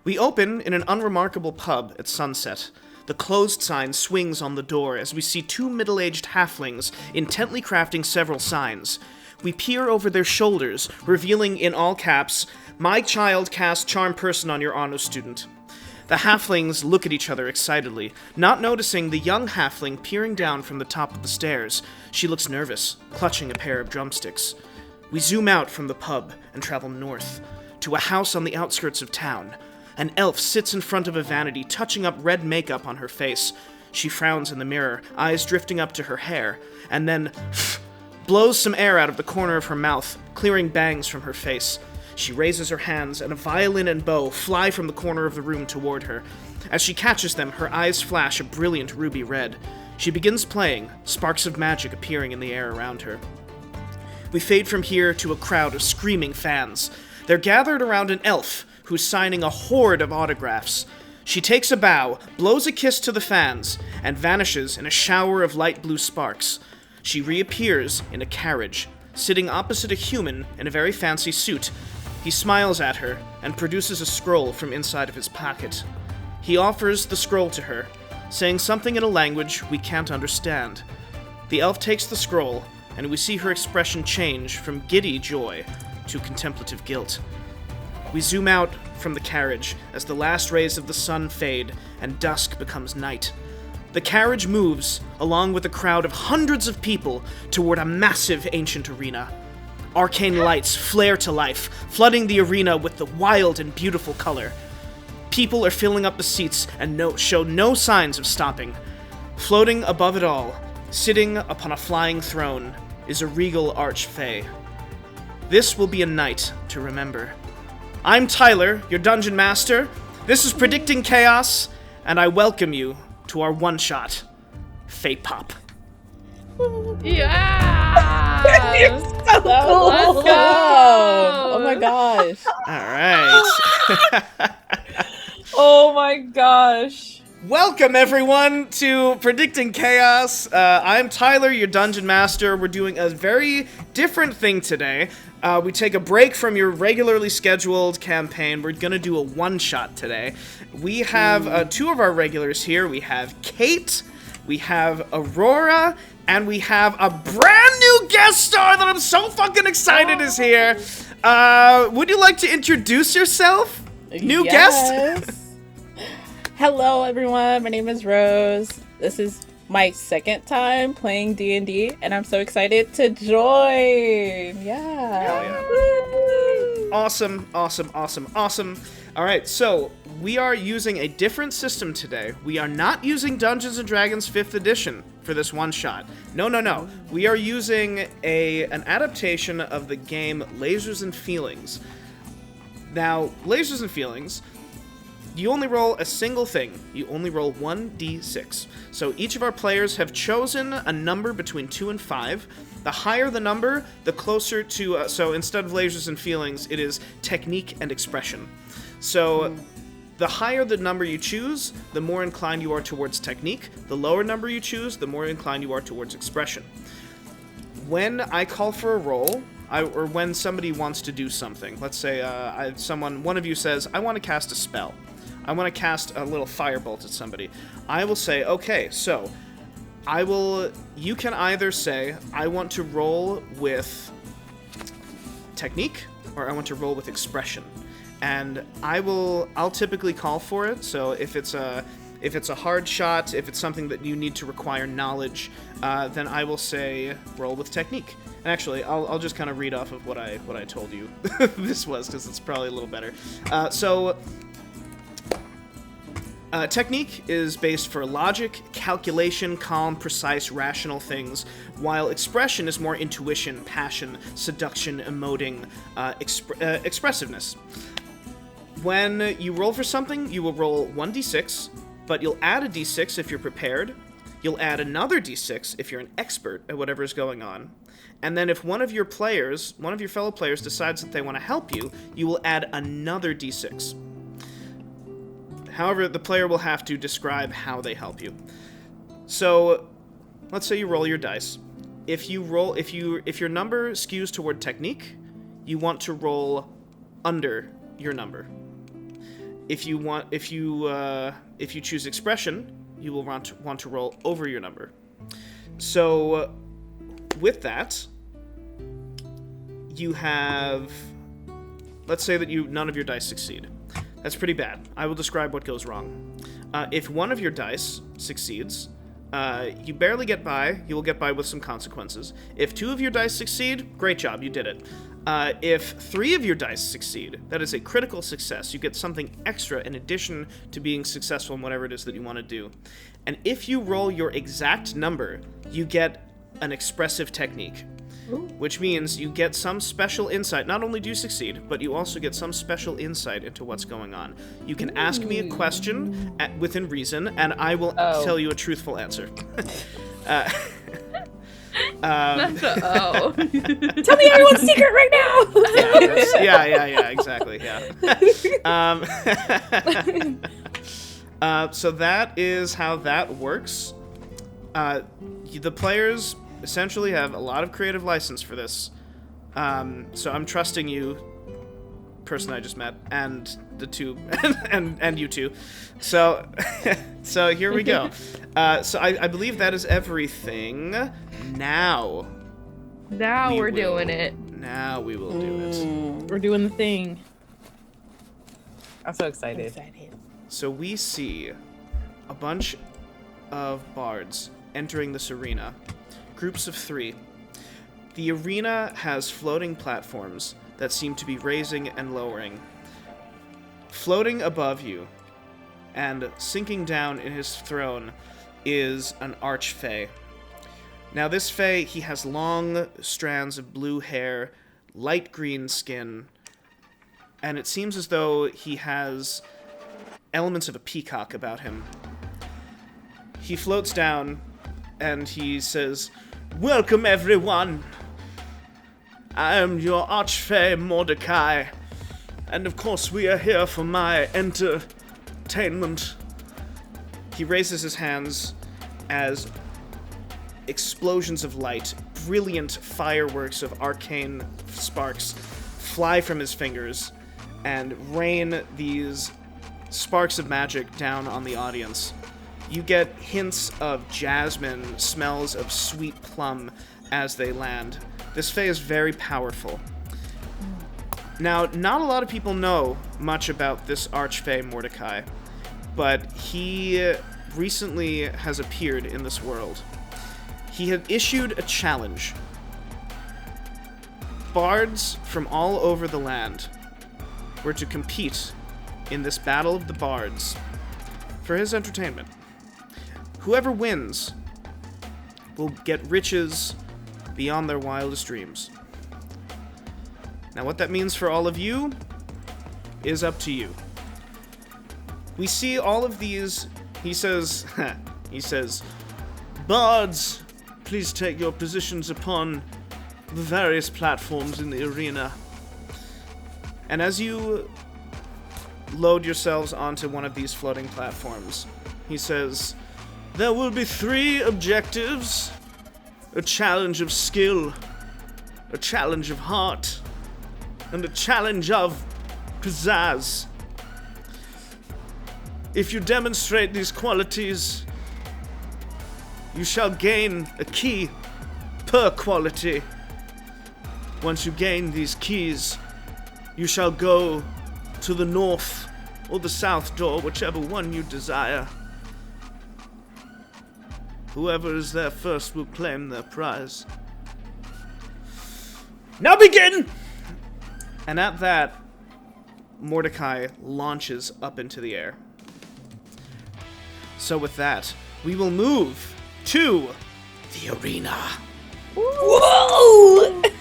We open in an unremarkable pub at sunset. The closed sign swings on the door as we see two middle-aged halflings intently crafting several signs. We peer over their shoulders, revealing in all caps, "My child cast Charm Person on your honor student." The halflings look at each other excitedly, not noticing the young halfling peering down from the top of the stairs. She looks nervous, clutching a pair of drumsticks. We zoom out from the pub and travel north, to a house on the outskirts of town. An elf sits in front of a vanity, touching up red makeup on her face. She frowns in the mirror, eyes drifting up to her hair, and then blows some air out of the corner of her mouth, clearing bangs from her face. She raises her hands, and a violin and bow fly from the corner of the room toward her. As she catches them, her eyes flash a brilliant ruby red. She begins playing, sparks of magic appearing in the air around her. We fade from here to a crowd of screaming fans. They're gathered around an elf who's signing a horde of autographs. She takes a bow, blows a kiss to the fans, and vanishes in a shower of light blue sparks. She reappears in a carriage, sitting opposite a human in a very fancy suit. He smiles at her and produces a scroll from inside of his pocket. He offers the scroll to her, saying something in a language we can't understand. The elf takes the scroll, and we see her expression change from giddy joy to contemplative guilt. We zoom out from the carriage as the last rays of the sun fade and dusk becomes night. The carriage moves, along with a crowd of hundreds of people, toward a massive ancient arena. Arcane lights flare to life, flooding the arena with the wild and beautiful color. People are filling up the seats and show no signs of stopping. Floating above it all, sitting upon a flying throne, is a regal archfey. This will be a night to remember. I'm Tyler, your dungeon master. This is Predicting Chaos, and I welcome you to our one-shot, FeyPop. Yeah! You're so cool. Let's go! Oh my gosh. All right. Oh my gosh. Welcome, everyone, to Predicting Chaos. I'm Tyler, your dungeon master. We're doing a very different thing today. We take a break from your regularly scheduled campaign. We're going to do a one-shot today. We have two of our regulars here. We have Kate, we have Aurora, and we have a brand new guest star that I'm so fucking excited is here. Would you like to introduce yourself? New guest? Hello, everyone. My name is Rose. This is my second time playing D&D, and I'm so excited to join. Yeah. Awesome. All right, so we are using a different system today. We are not using Dungeons & Dragons 5th edition for this one-shot. No. We are using an adaptation of the game Lasers and Feelings. Now, Lasers and Feelings, you only roll a single thing. You only roll 1d6. So each of our players have chosen a number between 2 and 5. The higher the number, the closer to... so instead of lasers and feelings, it is technique and expression. So the higher the number you choose, the more inclined you are towards technique. The lower number you choose, the more inclined you are towards expression. When I call for a roll, or when somebody wants to do something, let's say one of you says, I want to cast a spell. I want to cast a little firebolt at somebody. I will say, okay, so you can either say, I want to roll with technique, or I want to roll with expression. And I'll typically call for it, so if it's a hard shot, if it's something that you need to require knowledge, then I will say, roll with technique. And actually, I'll just kind of read off of what I told you this was, because it's probably a little better. Technique is based for logic, calculation, calm, precise, rational things, while expression is more intuition, passion, seduction, emoting, expressiveness. When you roll for something, you will roll 1d6, but you'll add a d6 if you're prepared. You'll add another d6 if you're an expert at whatever is going on. And then if one of your fellow players decides that they want to help you, you will add another d6. However, the player will have to describe how they help you. So, let's say you roll your dice. If your number skews toward technique, you want to roll under your number. If you choose expression, you will want to roll over your number. So, with that, you have. Let's say that none of your dice succeed. That's pretty bad. I will describe what goes wrong. If one of your dice succeeds, you barely get by. You will get by with some consequences. If 2 of your dice succeed, great job, you did it. If 3 of your dice succeed, that is a critical success. You get something extra in addition to being successful in whatever it is that you want to do. And if you roll your exact number, you get an expressive technique. Which means you get some special insight. Not only do you succeed, but you also get some special insight into what's going on. You can ask me a question within reason, and I will tell you a truthful answer. Tell me everyone's secret right now! Yeah, exactly, yeah. So that is how that works. The players essentially have a lot of creative license for this. So I'm trusting you, person I just met, and the two, and you two. So, so here we go. So I believe that is everything. Now we're doing it. Now we will do it. We're doing the thing. I'm so excited. So we see a bunch of bards entering this arena. Groups of 3. The arena has floating platforms that seem to be raising and lowering. Floating above you and sinking down in his throne is an archfey. Now this fey, he has long strands of blue hair, light green skin, and it seems as though he has elements of a peacock about him. He floats down and he says, "Welcome, everyone. I am your archfey Mordecai, and of course we are here for my entertainment." He raises his hands as explosions of light, brilliant fireworks of arcane sparks fly from his fingers and rain these sparks of magic down on the audience. You get hints of jasmine, smells of sweet plum as they land. This fey is very powerful. Now, not a lot of people know much about this archfey Mordecai, but he recently has appeared in this world. He had issued a challenge. Bards from all over the land were to compete in this battle of the bards for his entertainment. Whoever wins will get riches beyond their wildest dreams. Now, what that means for all of you is up to you. We see all of these, he says, "Bards, please take your positions upon the various platforms in the arena." And as you load yourselves onto one of these floating platforms, he says, "There will be 3 objectives: a challenge of skill, a challenge of heart, and a challenge of pizzazz. If you demonstrate these qualities, you shall gain a key per quality. Once you gain these keys, you shall go to the north or the south door, whichever one you desire. Whoever is there first will claim their prize. Now begin!" And at that, Mordecai launches up into the air. So with that, we will move to the arena. Whoa! Oh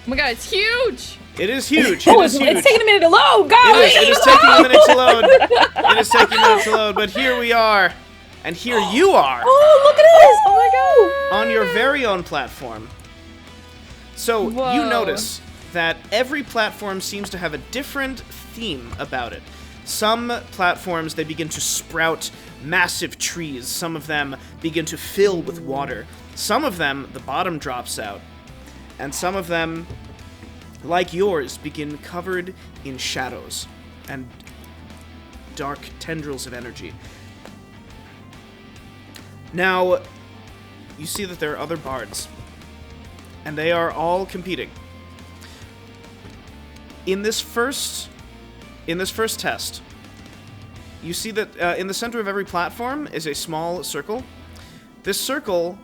my god, it's huge! It is huge. It's taking a minute to load, guys! It is taking a minute to load. It is taking a minute to load, but here we are. And here you are. Oh, look at this! Oh my god! On your very own platform. So Whoa. you notice that every platform seems to have a different theme about it. Some platforms, they begin to sprout massive trees. Some of them begin to fill with water. Some of them, the bottom drops out. And some of them, like yours, begin covered in shadows and dark tendrils of energy. Now, you see that there are other bards, and they are all competing. In this first test, you see that in the center of every platform is a small circle. This circle,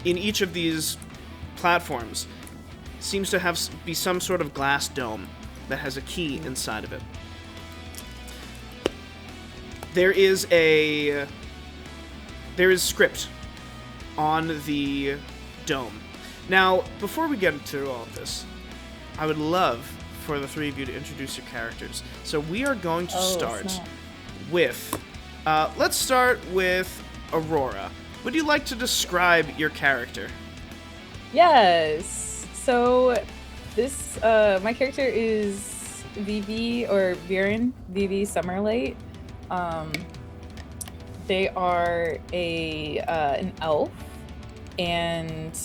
in each of these platforms, seems to be some sort of glass dome that has a key inside of it. There is script on the dome. Now, before we get into all of this, I would love for the three of you to introduce your characters. So we are going to start with, let's start with Aurora. Would you like to describe your character? Yes. So this, my character is Vivi, or Viren, Vivi Summerlight. They are an elf, and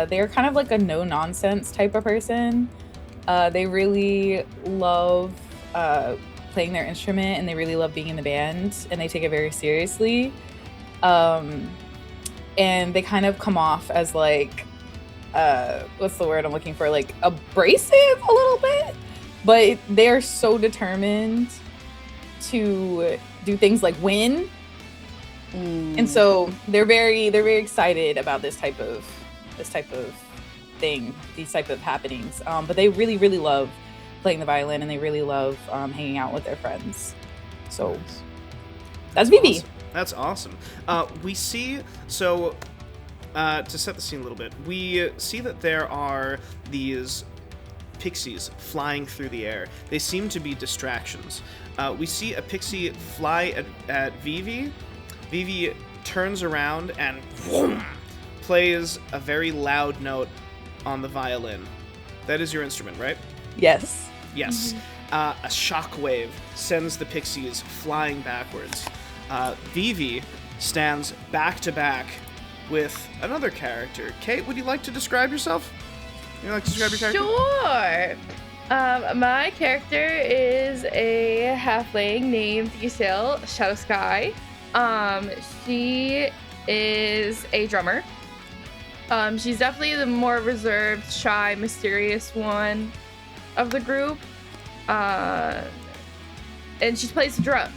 they're kind of like a no-nonsense type of person. They really love playing their instrument, and they really love being in the band, and they take it very seriously. And they kind of come off as like, what's the word I'm looking for? Like abrasive a little bit, but they are so determined to do things like win. And so they're very excited about this type of thing, these type of happenings. But they really, really love playing the violin, and they really love hanging out with their friends. So that's Vivi. Awesome. That's awesome. We see, so to set the scene a little bit, we see that there are these pixies flying through the air. They seem to be distractions. We see a pixie fly at Vivi. Vivi turns around and plays a very loud note on the violin. That is your instrument, right? Yes. Yes. A shockwave sends the pixies flying backwards. Vivi stands back to back with another character. Kate, would you like to describe yourself? Would you like to describe your character? Sure. My character is a halfling named Yusel Shadow Sky. She is a drummer. She's definitely the more reserved, shy, mysterious one of the group. And she plays the drums.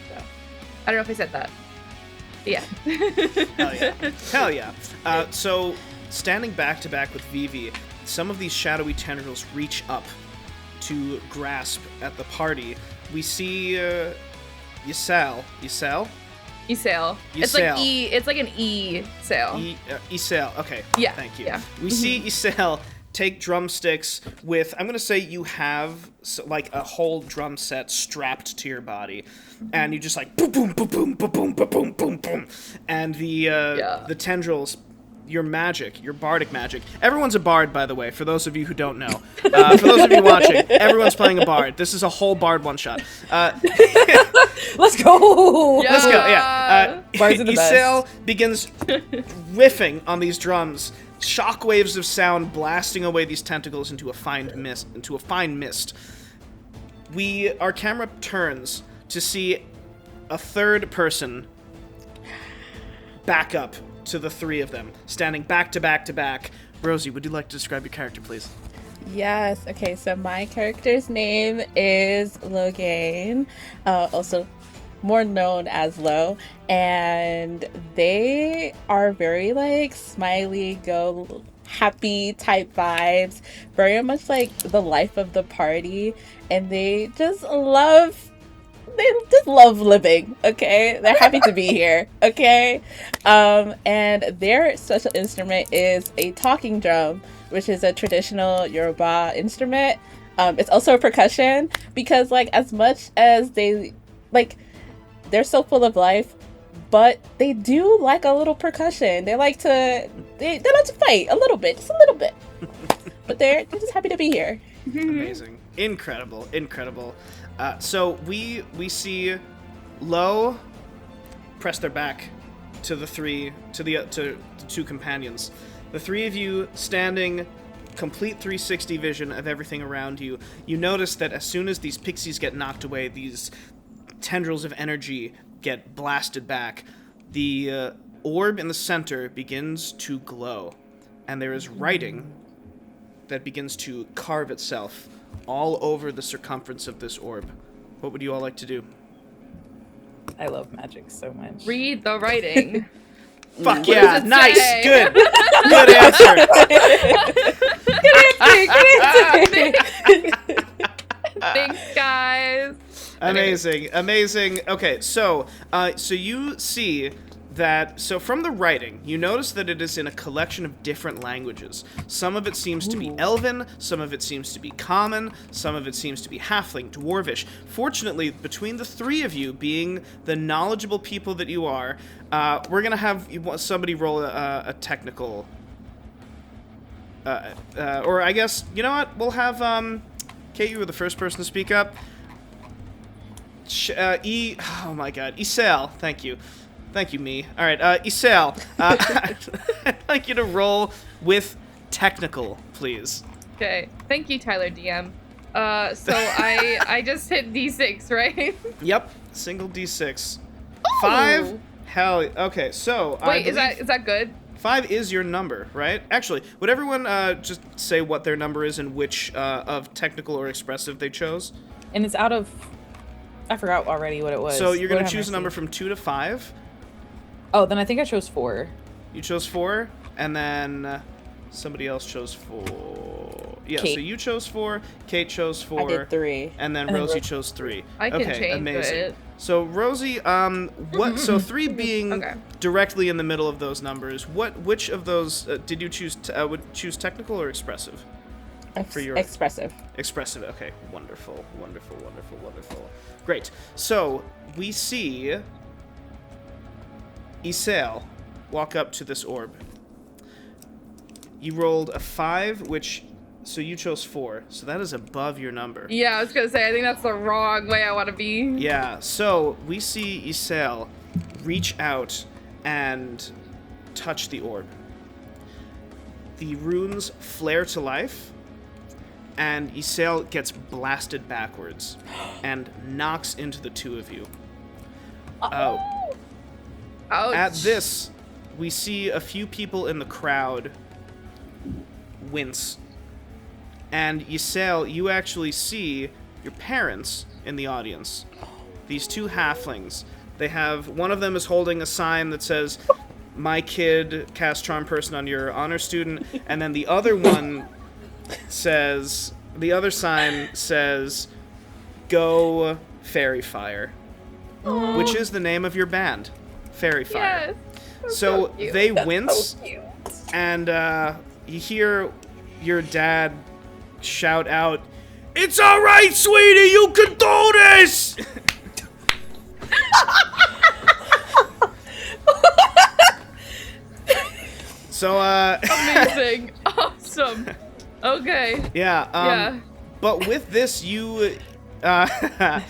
So, I don't know if I said that. But yeah. Hell yeah. Hell yeah. So, standing back to back with Vivi, some of these shadowy tendrils reach up to grasp at the party. We see Yusel. Yusel. It's like E. It's like an E sail. Yusel. Okay. Yeah. Thank you. Yeah. We see Yusel take drumsticks with, I'm going to say you have like a whole drum set strapped to your body, and you just like boom, boom, boom, boom, boom, boom, boom, boom, boom, boom, and the tendrils, your magic, your bardic magic. Everyone's a bard, by the way, for those of you who don't know. For those of you watching, everyone's playing a bard. This is a whole bard one-shot. Let's go! Yeah. Let's go, yeah. Bards are the best. Yusel begins riffing on these drums, shockwaves of sound blasting away these tentacles into a fine mist. Our camera turns to see a third person back up to the three of them, standing back to back to back. Rosey, would you like to describe your character, please? Yes. Okay, so my character's name is Loghain, also more known as Lo, and they are very like smiley, go happy type vibes, very much like the life of the party, and they just love living, okay? They're happy to be here, okay? And their special instrument is a talking drum, which is a traditional Yoruba instrument. It's also a percussion, because like as much as they like, they're so full of life, but they do like a little percussion. They like to fight a little bit, just a little bit. But they're just happy to be here. Amazing. Incredible. So we see Lo press their back to the two companions. The three of you standing complete 360 vision of everything around you. You notice that as soon as these pixies get knocked away, these tendrils of energy get blasted back. The orb in the center begins to glow, and there is writing that begins to carve itself all over the circumference of this orb. What would you all like to do? I love magic so much. Read the writing. Fuck yeah, nice, say? good. Good answer. Thanks, guys. Amazing. Okay, so you see that, so from the writing, you notice that it is in a collection of different languages. Some of it seems to be Elven, some of it seems to be Common, some of it seems to be Halfling, Dwarvish. Fortunately, between the three of you, being the knowledgeable people that you are, we're gonna have somebody roll a technical, or I guess, you know what, we'll have, Kate, you were the first person to speak up. Oh my god, Isel, thank you. Thank you, me. All right, Isel, I'd like you to roll with technical, please. Okay. Thank you, Tyler DM. So I just hit D6, right? Yep, single D6. 5. Hell, okay. So wait, is that good? 5 is your number, right? Actually, would everyone just say what their number is and which of technical or expressive they chose? And it's out of, I forgot already what it was. So you're gonna choose a number from 2 to 5. Oh, then I think I chose 4. You chose 4, and then somebody else chose 4. Yeah, Kate. so you chose 4, Kate chose 4. I did 3. And then Rosey chose 3. I can okay, change amazing. it. So Rosey, what? So 3 being Okay. directly in the middle of those numbers. Which of those did you choose? Would choose technical or expressive? For your Expressive. Expressive. Okay, wonderful. Great. So we see Isel walk up to this orb. You rolled a 5, so you chose 4. So that is above your number. Yeah, I was gonna say, I think that's the wrong way I want to be. Yeah, so we see Isel reach out and touch the orb. The runes flare to life, and Isel gets blasted backwards and knocks into the two of you. Ouch. At this, we see a few people in the crowd wince. And Isel, you actually see your parents in the audience. These 2 halflings. They have, one of them is holding a sign that says, "My kid cast charm person on your honor student," and then the other one says, the other sign says, "Go Fairy Fire," which is the name of your band, Fairy Fire. Yes. So cute. they That's wince, so cute. and you hear your dad shout out, "It's all right, sweetie, you can do this!" So, Amazing. Awesome. Okay. yeah, but with this, you, I'll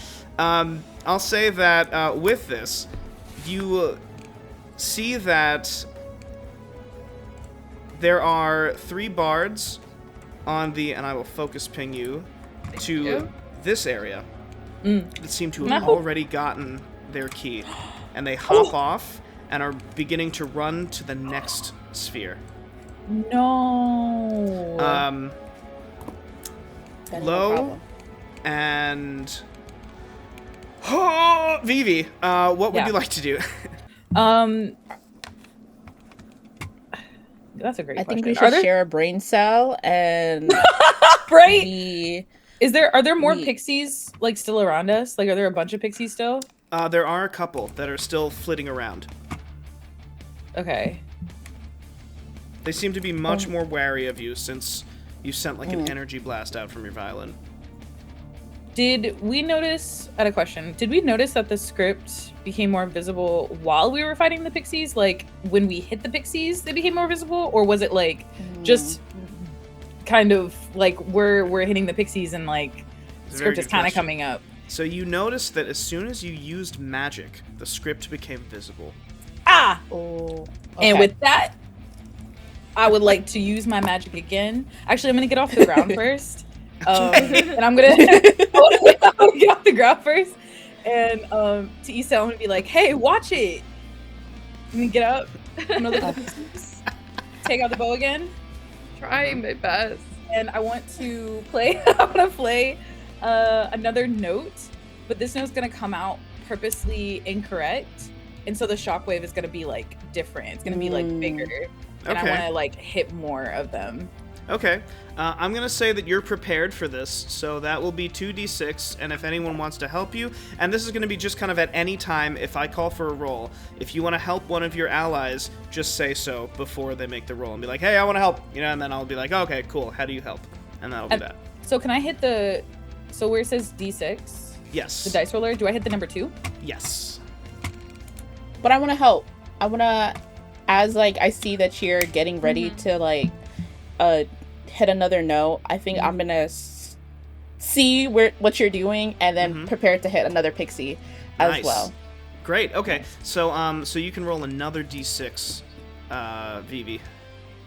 say that, with this, you see that there are 3 bards on the, and I will focus ping you to you. this area that seem to have No. already gotten their key, and they hop off and are beginning to run to the next sphere. No. That's no Lo problem. and Vivi, what would Yeah. you like to do? That's a great I question. think we Are should there, share a brain cell and right? we... Are there more we- pixies like still around us? Like, are there a bunch of pixies still? There are a couple that are still flitting around. Okay. They seem to be much more wary of you since you sent like an energy blast out from your violin. Did we notice? I had a question. Did we notice that the script became more visible while we were fighting the pixies? Like when we hit the pixies, they became more visible, or was it like just kind of like we're hitting the pixies and like It's a very script is good kind of question. coming up? So you notice that as soon as you used magic, the script became visible. Ah! Oh, And okay. with that, I would like to use my magic again. Actually, I'm gonna get off the ground first. And I'm gonna get off the ground first. And to Issa, I'm gonna be like, hey, watch it. I'm gonna get up. I'm gonna look at the pieces, take out the bow again. Trying my best. And I want to play, I want to play another note, but this note's gonna come out purposely incorrect. And so the shockwave is gonna be like different. It's gonna be like bigger. And I want to like hit more of them. Okay. I'm going to say that you're prepared for this, so that will be 2d6, and if anyone wants to help you, and this is going to be just kind of at any time if I call for a roll. If you want to help one of your allies, just say so before they make the roll and be like, hey, I want to help, and then I'll be like, okay, cool, how do you help? And that'll be that. So can I hit so where it says d6? Yes. The dice roller, do I hit the number 2? Yes. But I want to help. I want to, as like I see that you're getting ready to like hit another note, I think I'm gonna see what you're doing and then prepare to hit another pixie as well. Great. Okay. So so you can roll another d6, Vivi.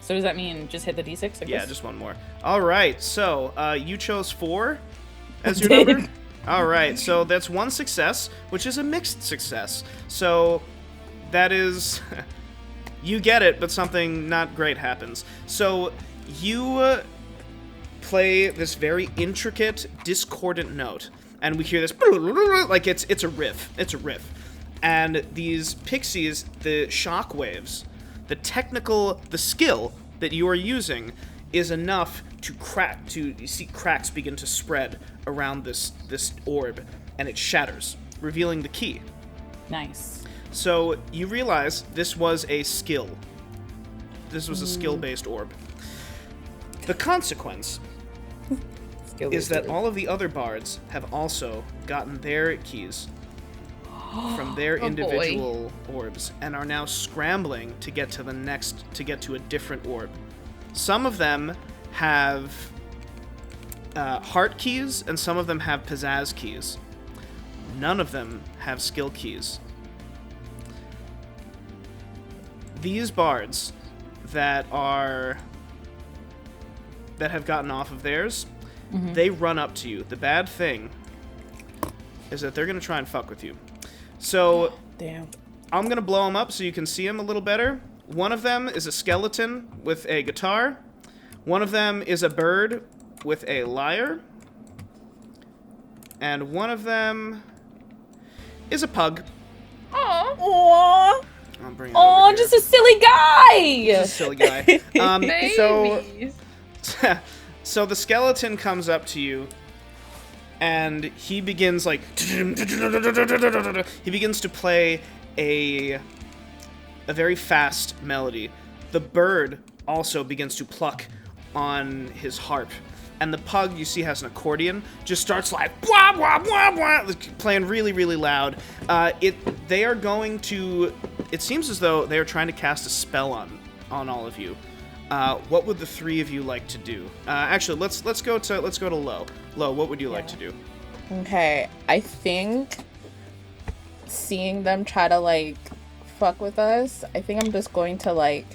So does that mean just hit the d6? I guess? Yeah, just one more. All right. So you chose 4 as your number. All right. So that's one success, which is a mixed success. So that is you get it, but something not great happens. So you play this very intricate, discordant note, and we hear this like it's a riff. It's a riff, and these pixies, the shockwaves, the skill that you are using is enough to crack. You see cracks begin to spread around this orb, and it shatters, revealing the key. Nice. So you realize this was a skill. This was a skill-based orb. The consequence is that all of the other bards have also gotten their keys from their individual orbs and are now scrambling to get to a different orb. Some of them have heart keys and some of them have pizzazz keys. None of them have skill keys. These bards that have gotten off of theirs, they run up to you. The bad thing is that they're going to try and fuck with you. So, damn. I'm going to blow them up so you can see them a little better. One of them is a skeleton with a guitar. One of them is a bird with a lyre. And one of them is a pug. Aww. I'll bring it over here. Just a silly guy! Just a silly guy. Babies. So the skeleton comes up to you, and he begins he begins to play a very fast melody. The bird also begins to pluck on his harp, and the pug, you see, has an accordion, just starts like blah blah blah blah, playing really really loud. They are going to. It seems as though they are trying to cast a spell on all of you. What would the three of you like to do? Actually, let's go to Lo. Lo, what would you like to do? Okay, I think seeing them try to like fuck with us, I think I'm just going to like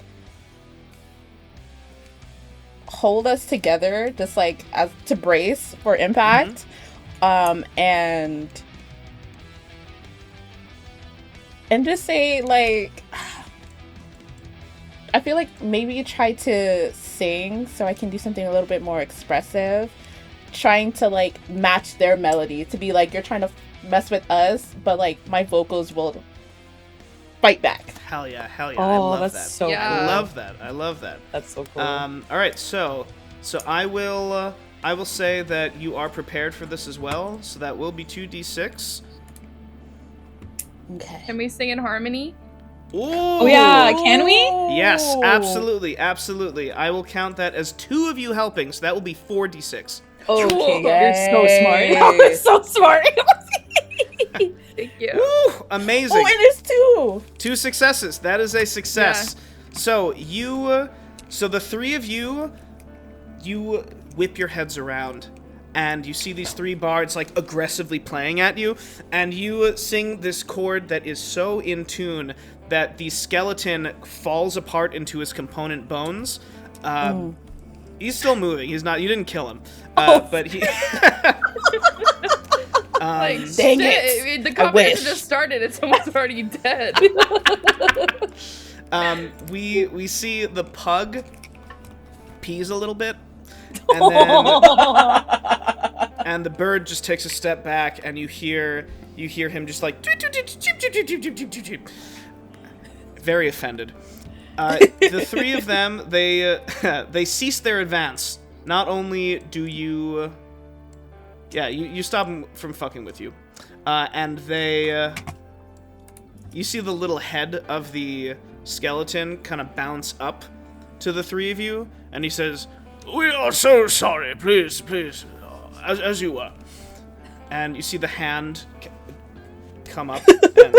hold us together, just like as to brace for impact, and just say like. I feel like maybe try to sing so I can do something a little bit more expressive. Trying to like match their melody to be like, you're trying to mess with us, but like my vocals will fight back. Hell yeah. Oh, I love that's that. so cool. I love that. That's so cool. All right, so I will say that you are prepared for this as well. So that will be 2d6. Okay. Can we sing in harmony? Ooh. Oh yeah, can we? Yes, absolutely. I will count that as 2 of you helping, so that will be 4d6. Okay, you're so smart. You're so smart. Thank you. Woo! Amazing. Oh, it is 2. 2 successes. That is a success. Yeah. So the 3 of you whip your heads around, and you see these 3 bards like aggressively playing at you, and you sing this chord that is so in tune that the skeleton falls apart into his component bones. He's still moving. He's not. You didn't kill him, but he. Like, Dang shit. it. I mean, the I competition wish. just started and someone's already dead. We see the pug pees a little bit, and then and the bird just takes a step back, and you hear him just like very offended. The three of them, they cease their advance. Not only do you, you stop them from fucking with you, and they, you see the little head of the skeleton kind of bounce up to the three of you, and he says, "We are so sorry. Please, as you were." And you see the hand come up and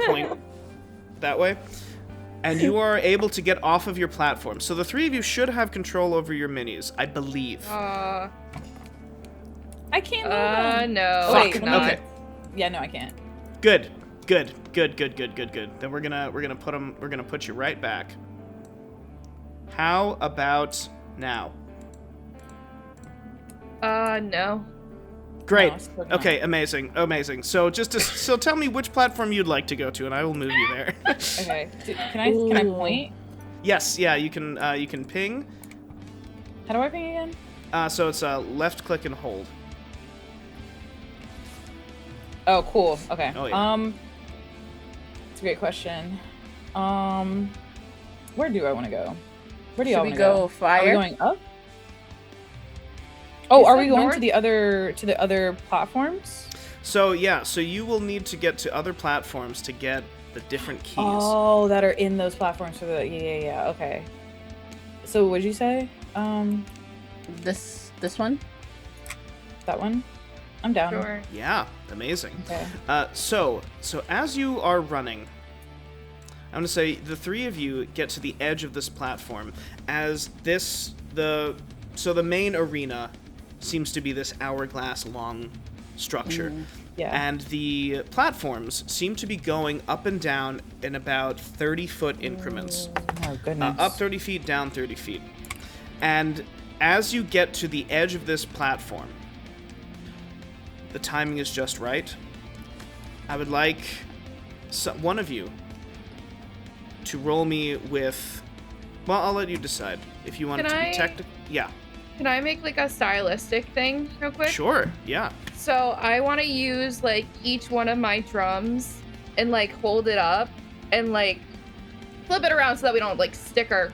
point that way. And you are able to get off of your platform. So the three of you should have control over your minis, I believe. I can't move them. No. Wait, Fuck. no. Okay. Yeah, no, I can't. Good. Then we're gonna put you right back. How about now? No. Great. No, still not. Okay, amazing. So so tell me which platform you'd like to go to, and I will move you there. Okay. Can I point? Yes, yeah, you can ping. How do I ping again? So it's left click and hold. Oh, cool. Okay. Oh, yeah. It's a great question. Where do I want to go? Where do Should y'all we want to go go? Are we fire? going up? Oh, You are said we going north? to the other platforms? So you will need to get to other platforms to get the different keys. Oh, that are in those platforms for the yeah. Okay. So what'd you say? This one? That one? I'm down. Sure. Yeah, amazing. Okay. So as you are running, I'm gonna say the three of you get to the edge of this platform as the main arena seems to be this hourglass long structure. Yeah. And the platforms seem to be going up and down in about 30-foot increments. Oh goodness. Up 30 feet, down 30 feet. And as you get to the edge of this platform, the timing is just right. I would like one of you to roll me with... Well, I'll let you decide. If you want Can it to be I- technical... Yeah. Can I make like a stylistic thing real quick? Sure, yeah. So I want to use like each one of my drums and like hold it up and like flip it around so that we don't like stick our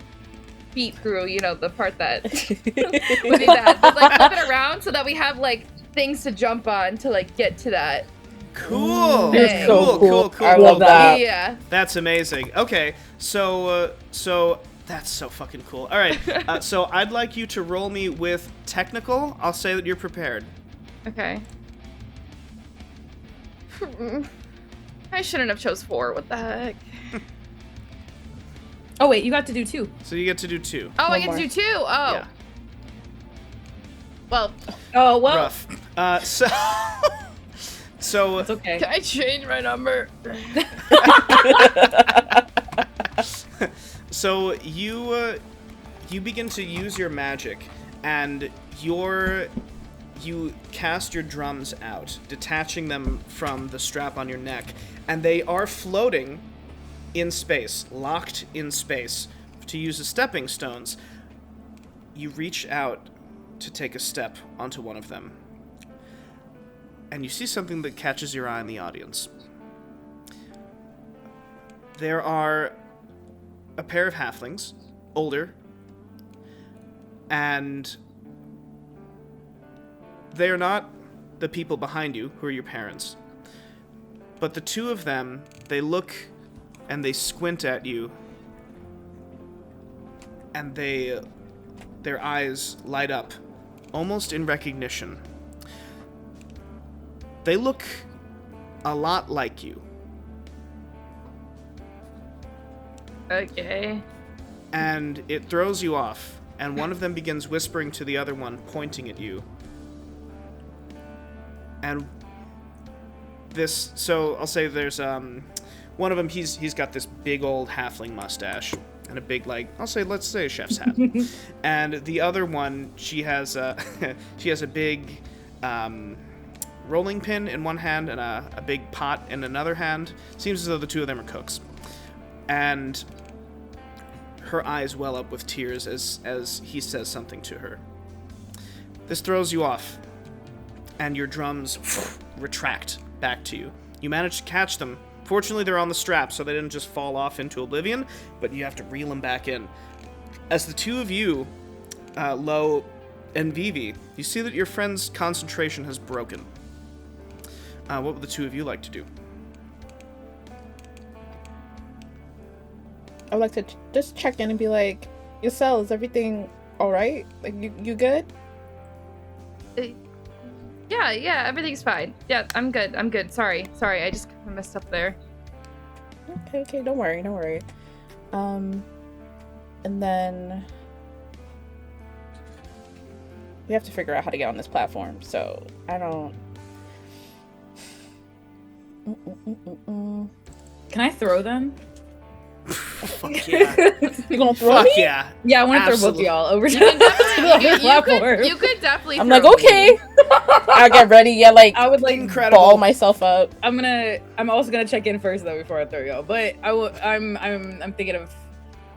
feet through, the part that would be bad. But like flip it around so that we have like things to jump on to like get to that. Cool. That's so Cool. I love that. Yeah. That's amazing. Okay, so that's so fucking cool. All right, so I'd like you to roll me with technical. I'll say that you're prepared. Okay. I shouldn't have chose 4. What the heck? Oh wait, you got to do 2. So you get to do 2. Oh, I One get more. to do 2. Oh. Yeah. Well, Oh well. Rough. So It's okay. can I change my number? So you begin to use your magic, and you cast your drums out, detaching them from the strap on your neck, and they are floating in space, locked in space, to use as stepping stones. You reach out to take a step onto one of them, and you see something that catches your eye in the audience. There are a pair of halflings, older, and they are not the people behind you who are your parents. But the two of them, they look and they squint at you, and their eyes light up, almost in recognition. They look a lot like you. Okay. And it throws you off, and one of them begins whispering to the other one, pointing at you. And so I'll say there's One of them, he's got this big old halfling mustache and a big, like, let's say a chef's hat. And the other one, she has a big rolling pin in one hand and a big pot in another hand. Seems as though the two of them are cooks. And her eyes well up with tears as he says something to her. This throws you off, and your drums retract back to you. You manage to catch them. Fortunately, they're on the strap, so they didn't just fall off into oblivion, but you have to reel them back in. As the two of you, Lo and Vivi, you see that your friend's concentration has broken. What would the two of you like to do? I'd like to just check in and be like, Yacel, is everything all right? Like, you good? Yeah, everything's fine. Yeah, I'm good. Sorry, I just kind of messed up there. Okay, don't worry. And then we have to figure out how to get on this platform, so I don't... Can I throw them? Fuck yeah. You gonna throw Fuck me? yeah. Yeah, I want to throw both of Absolutely. y'all over to You could the definitely, platform. you could definitely. I'm throw like, me. okay. I'll get ready. Yeah, like, I would like Incredible. ball myself up. I'm also gonna check in first though before I throw y'all. But I'm thinking of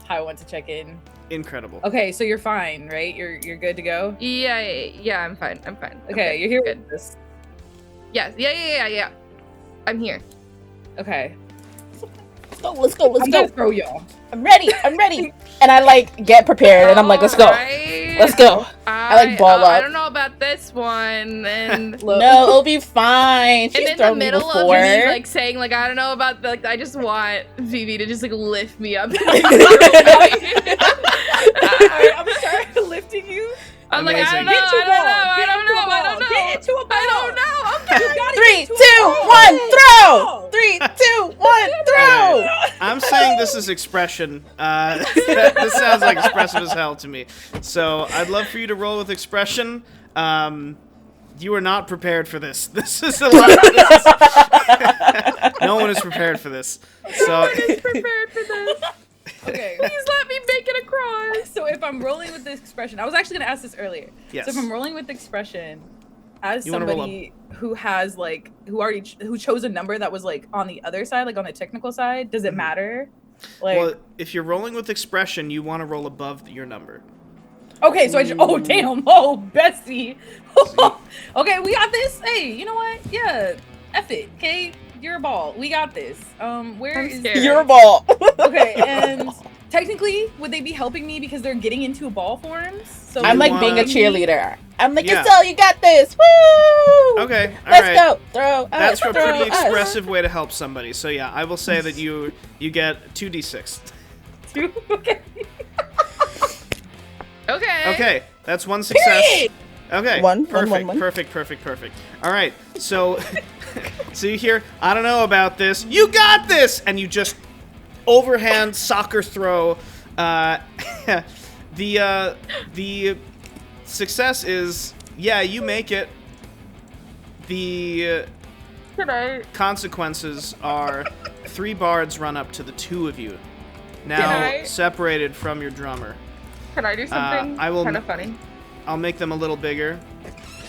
how I want to check in. Incredible. Okay, so you're fine, right? You're good to go. Yeah, I'm fine. Okay, you're here good. with this. Yes, yeah. I'm here. Okay, Let's go. I'm gonna throw y'all. I'm ready. And I like get prepared, and I'm like, let's go. Alright. Let's go. I like ball I up. don't know about this one, and Look. No, it'll be fine. and She's in the thrown me middle before. of me like saying like I don't know about like I just want Vivi to just like lift me up. Alright, I'm sorry lifting you. I'm like Amazing. I don't know. I don't know. Get into a ball. I don't know. You gotta 3, get 2, into a 1, ball. throw! 3, 2, 1, throw! I'm saying this is expression. This sounds like expressive as hell to me. So I'd love for you to roll with expression. You are not prepared for this. This is a lot. No one is prepared for this. So Prepared for this. Okay. Please let me make it across. So if I'm rolling with the expression, I was actually gonna ask this earlier. Yes. So if I'm rolling with the expression, as You wanna roll somebody who has like who chose a number that was like on the other side, like on the technical side, does it matter? Like well, if you're rolling with expression, you want to roll above your number. okay, so damn, Bessie. Okay, we got this. Hey, you know what? Yeah, F it. Okay, you're a ball. We got this. Where I'm is scared. You're a ball. okay? And technically, would they be helping me because they're getting into ball forms? So I'm like want- being a cheerleader. I'm like, Yeah. Yacel, you got this. Woo! Okay, all Let's right. go. Throw us. That's a throw pretty us. expressive way to help somebody. So yeah, I will say that you get 2d6. okay. Okay. Okay, that's one success. Period. Okay, One, perfect, one. perfect. All right, so so you hear, I don't know about this. You got this, and you just overhand soccer throw. The success is, yeah, you make it. The Can I? consequences are 3 bards run up to the 2 of you, now Can I- separated from your drummer. Can I do something I will- kind of funny? I'll make them a little bigger.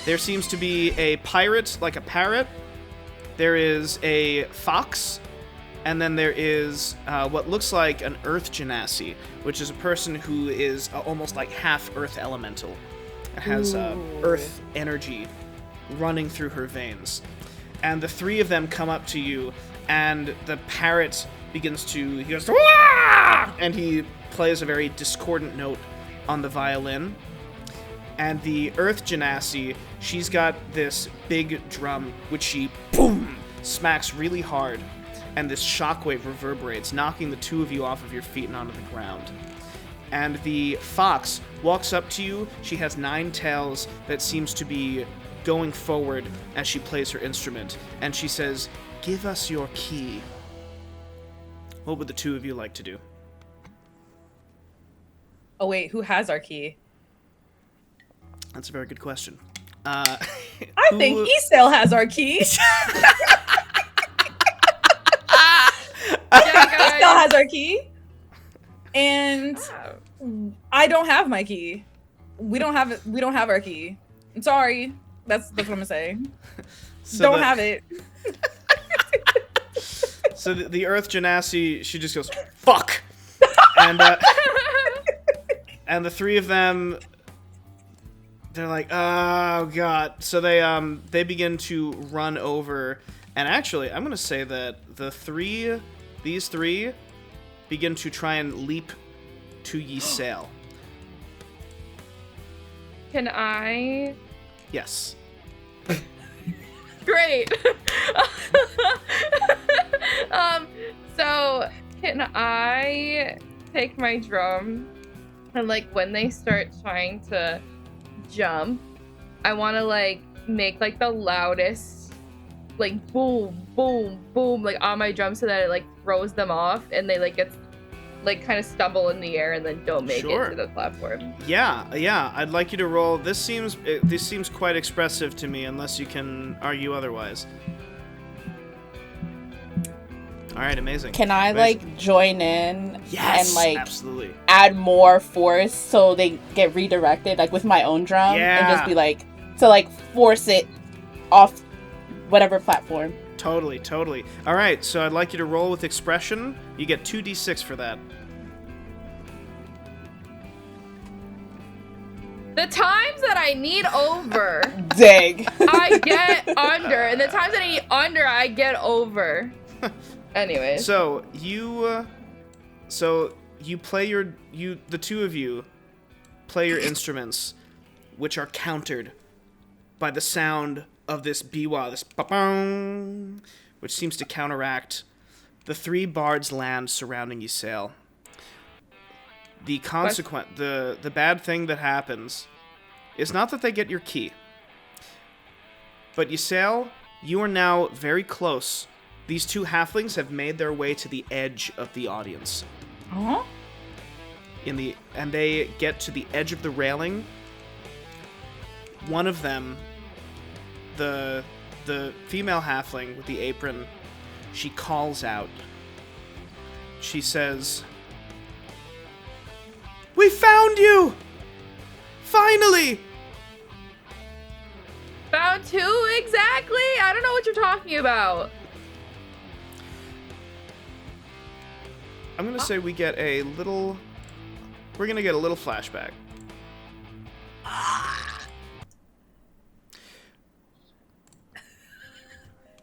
There seems to be a pirate, like a parrot. There is a fox. And then there is what looks like an earth genasi, which is a person who is almost like half earth elemental. It has earth energy running through her veins. And the 3 of them come up to you, and the parrot begins to... He goes, "Wah!" And he plays a very discordant note on the violin. And the earth genasi, she's got this big drum, which she, boom, smacks really hard. And this shockwave reverberates, knocking the 2 of you off of your feet and onto the ground. And the fox walks up to you. She has 9 tails that seems to be going forward as she plays her instrument. And she says, "Give us your key." What would the 2 of you like to do? Oh wait, who has our key? That's a very good question. I think Isel has our key. has our key, and I don't have my key. We don't have it. We don't have our key. I'm sorry. That's what I'm gonna say. So don't have it. So the Earth Genasi, she just goes, fuck! And and the three of them, they're like, oh god. So they begin to run over, and actually, I'm gonna say that these three begin to try and leap to ye sail. Can I? Yes. Great. So can I take my drum and like when they start trying to jump, I want to like make like the loudest like boom, boom, boom like on my drum so that it like throws them off and they like get like kind of stumble in the air and then don't make it to the platform. Yeah. I'd like you to roll. This seems quite expressive to me, unless you can argue otherwise. All right, amazing. Can I like join in and like absolutely add more force so they get redirected like with my own drum and just be like to like force it off whatever platform? Totally. All right, so I'd like you to roll with expression. You get 2d6 for that. The times that I need over, Dig. I get under, and the times that I need under, I get over. Anyway. So you play the two of you play your instruments, which are countered by the sound of this biwa, this ba-bong, which seems to counteract the three bards' land surrounding Ysayle. The the bad thing that happens is not that they get your key, but Ysayle, you are now very close. These two halflings have made their way to the edge of the audience. Uh-huh. And they get to the edge of the railing. One of them, the female halfling with the apron, she calls out. She says, "We found you! Finally!" Found who exactly? I don't know what you're talking about. I'm gonna say we're gonna get a little flashback.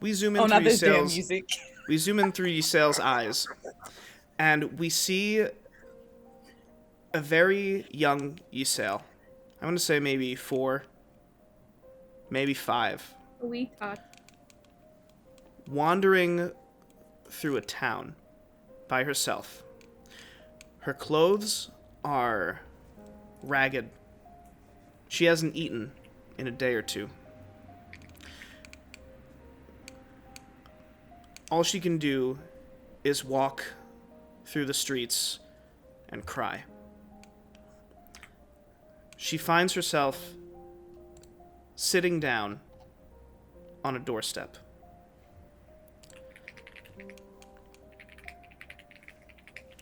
We zoom in through Ysayle's music. We zoom in through Ysayle's eyes, and we see a very young Ysayle. I'm gonna say maybe 4, maybe 5. We talk. Wandering through a town by herself. Her clothes are ragged. She hasn't eaten in a day or two. All she can do is walk through the streets and cry. She finds herself sitting down on a doorstep.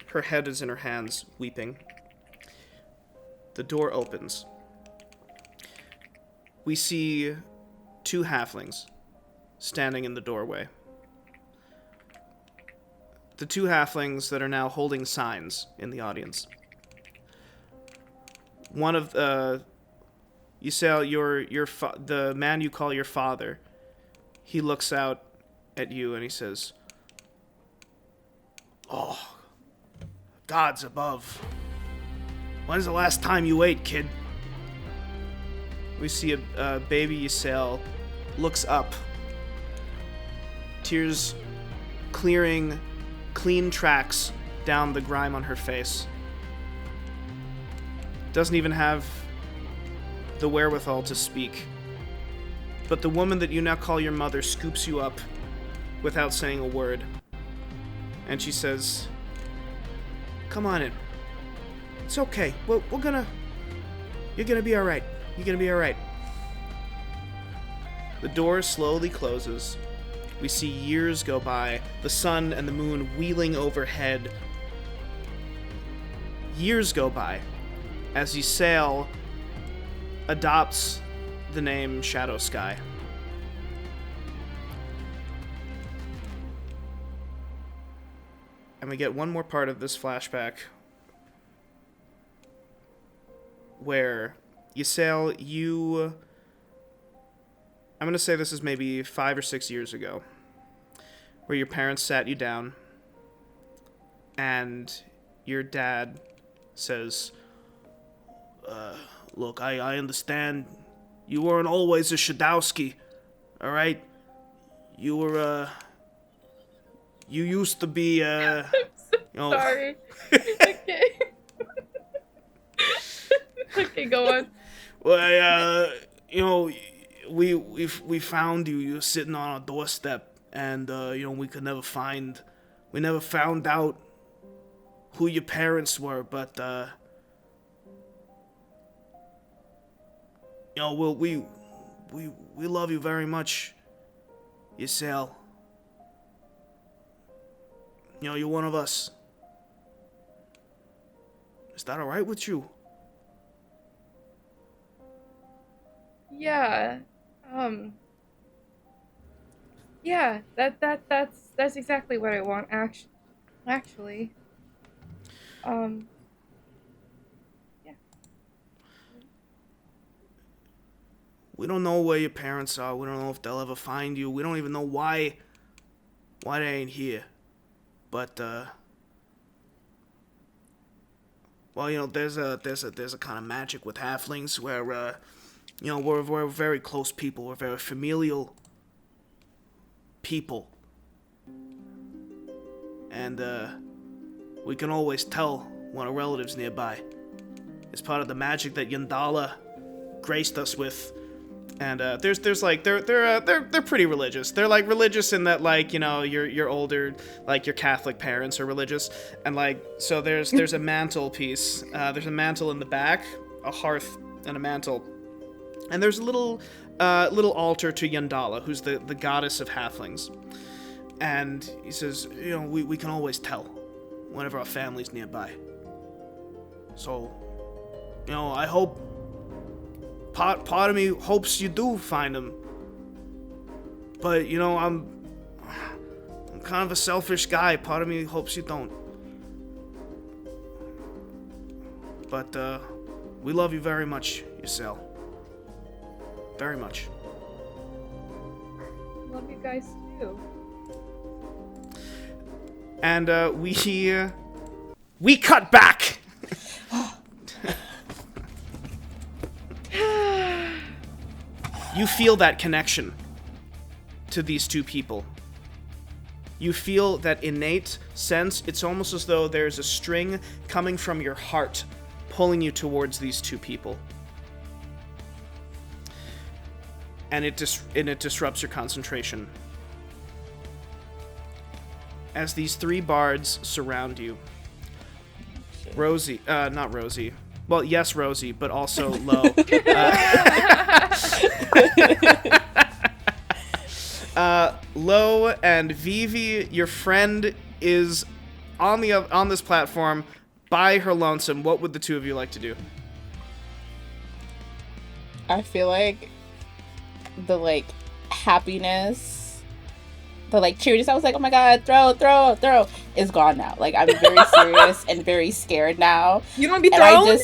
Her head is in her hands, weeping. The door opens. We see 2 halflings standing in the doorway. The 2 halflings that are now holding signs in the audience. One of Ysayle, the man you call your father, he looks out at you and he says, "Oh, gods above. When's the last time you ate, kid?" We see a baby Ysayle looks up. Tears clearing clean tracks down the grime on her face. Doesn't even have the wherewithal to speak. But the woman that you now call your mother scoops you up without saying a word. And she says, "Come on in. It's okay. Well, you're gonna be alright. You're gonna be alright." The door slowly closes, we see years go by, the sun and the moon wheeling overhead. Years go by as Ysael adopts the name Shadow Sky. And we get one more part of this flashback where Ysael, I'm going to say this is maybe 5 or 6 years ago, where your parents sat you down and your dad says, look, I understand you weren't always a Shadowski, all right? You were, you used to be, Sorry. Okay. Okay, go on. Well, we found you. You were sitting on our doorstep, and we never found out who your parents were, but we love you very much, Ysael. You're one of us. Is that all right with you? Yeah. Yeah, that's exactly what I want, actually. Yeah. We don't know where your parents are. We don't know if they'll ever find you. We don't even know why they ain't here. But there's a kind of magic with halflings where we're very close people. We're very familial people. And we can always tell when a relative's nearby. It's part of the magic that Yandala graced us with. And there's like they're pretty religious. They're like religious in that you're older, like your Catholic parents are religious, and so there's a mantle piece. There's a mantle in the back, a hearth and a mantle, and there's a little altar to Yandala, who's the goddess of halflings. And he says, we can always tell whenever our family's nearby. So, I hope. Part of me hopes you do find him. But, I'm kind of a selfish guy. Part of me hopes you don't. But, we love you very much, Ysael. Very much. Love you guys, too. And, we cut back! You feel that connection to these two people. You feel that innate sense. It's almost as though there's a string coming from your heart pulling you towards these two people. And it disrupts your concentration. As these three bards surround you, Rosey, not Rosey. Well, yes, Rosey, but also Lo. Lo and Vivi, your friend, is on this platform by her lonesome. What would the two of you like to do? I feel like the happiness, the cheeriness. I was like, oh my god, throw, is gone now. I'm very serious and very scared now. You don't be thrown?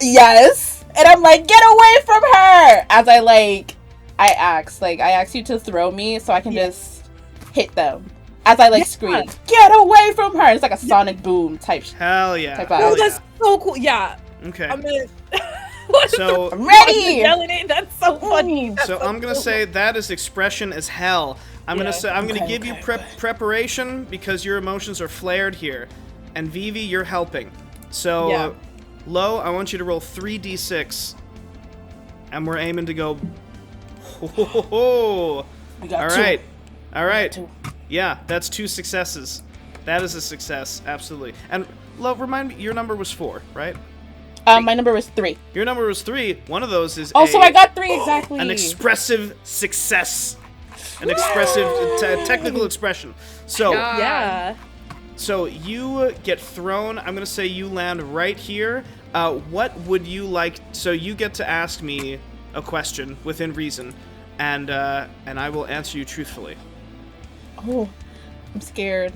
Yes, and I'm like, get away from her. As I asked you to throw me so I can just hit them. As I scream, get away from her. It's like a sonic boom type. Hell yeah! Oh, that's so cool. Yeah. Okay. I'm in. So I'm ready. Yelling it. That's so funny. So I'm gonna say that is expression as hell. I'm gonna give you preparation because your emotions are flared here, and Vivi, you're helping. So, Lo, I want you to roll 3d6, and we're aiming to go. All right. Yeah, that's 2 successes. That is a success, absolutely. And Lo, remind me, your number was 4, right? My number was 3. Your number was 3. One of those is so I got 3 exactly. An expressive success. an expressive, technical expression. So, Yeah. so you get thrown. I'm gonna say you land right here. What would you like? So you get to ask me a question within reason, and I will answer you truthfully. Oh, I'm scared.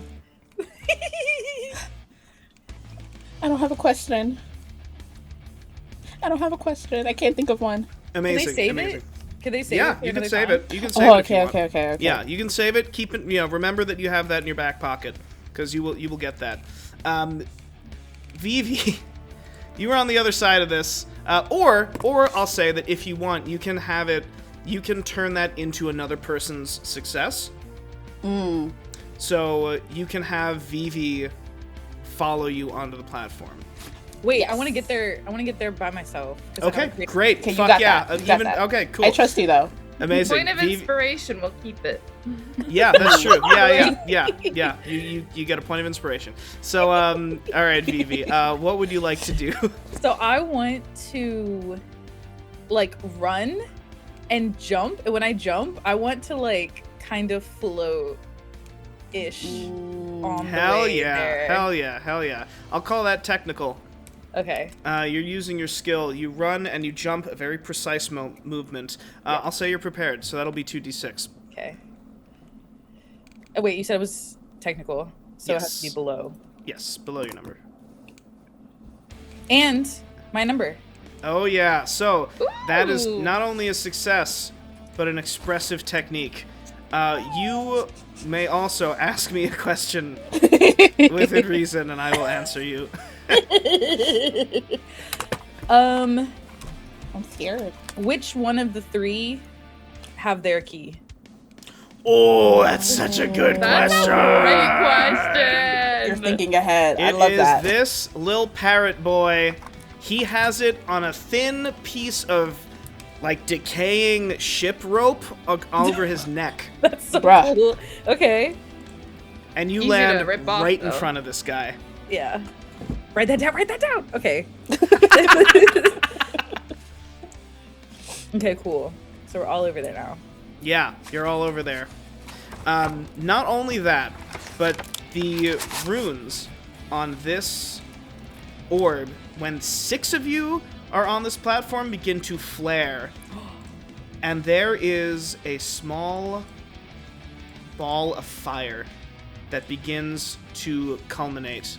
I don't have a question. I can't think of one. Amazing. Can they save amazing. it? Can they save it? Yeah, for you can another save time? it. You can save Oh, it. If you okay, want. okay. Yeah, you can save it. Keep it. Remember that you have that in your back pocket because you will get that. Vivi, you were on the other side of this, or I'll say that if you want, you can have it. You can turn that into another person's success. So you can have Vivi follow you onto the platform. Wait, I want to get there. I want to get there by myself. 'cause I Okay, have a great- great. Okay, you Fuck got yeah. that. You got that. Okay, cool. I trust you though. Amazing. Point of Vivi- inspiration, we'll keep it. Yeah, that's true. Yeah. You get a point of inspiration. So, all right, Vivi, what would you like to do? So I want to, like, run and jump. And when I jump, I want to, like, kind of float-ish on the Hell way yeah, there. hell yeah. I'll call that technical. Okay. You're using your skill. You run and you jump, a very precise movement. I'll say you're prepared, so that'll be 2d6. Okay. Oh, wait, you said it was technical, so it has to be Yes. below. Yes, below your number. And my number. Oh yeah, so that is Ooh. not only a success, but an expressive technique. You may also ask me a question within reason, and I will answer you. I'm scared. Which one of the three have their key? Oh, that's such a good That's question. a great question. You're thinking ahead. I It love is that. this lil parrot boy. He has it on a thin piece of, like, decaying ship rope all over his neck. That's so Bruh. cool. Okay. And you Easy to land rip off, right in though. front of this guy. Yeah. Write that down. Write that down. Okay. Okay, cool. So we're all over there now. Yeah, you're all over there. Not only that, but the runes on this orb, when 6 of you are on this platform, begin to flare. And there is a small ball of fire that begins to culminate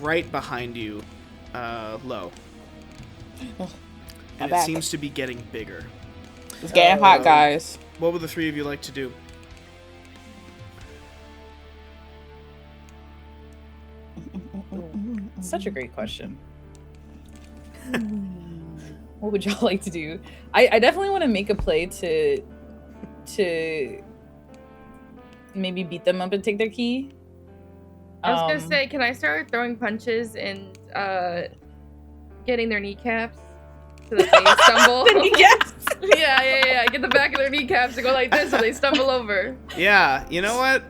right behind you, Lo. And it back. seems to be getting bigger. It's getting hot, guys. What would the 3 of you like to do? Such a great question. What would y'all like to do? I definitely want to make a play to maybe beat them up and take their key. I was gonna say, can I start throwing punches and getting their kneecaps so that they stumble? Yes. yeah. Get the back of their kneecaps and go like this so they stumble over. Yeah, you know what?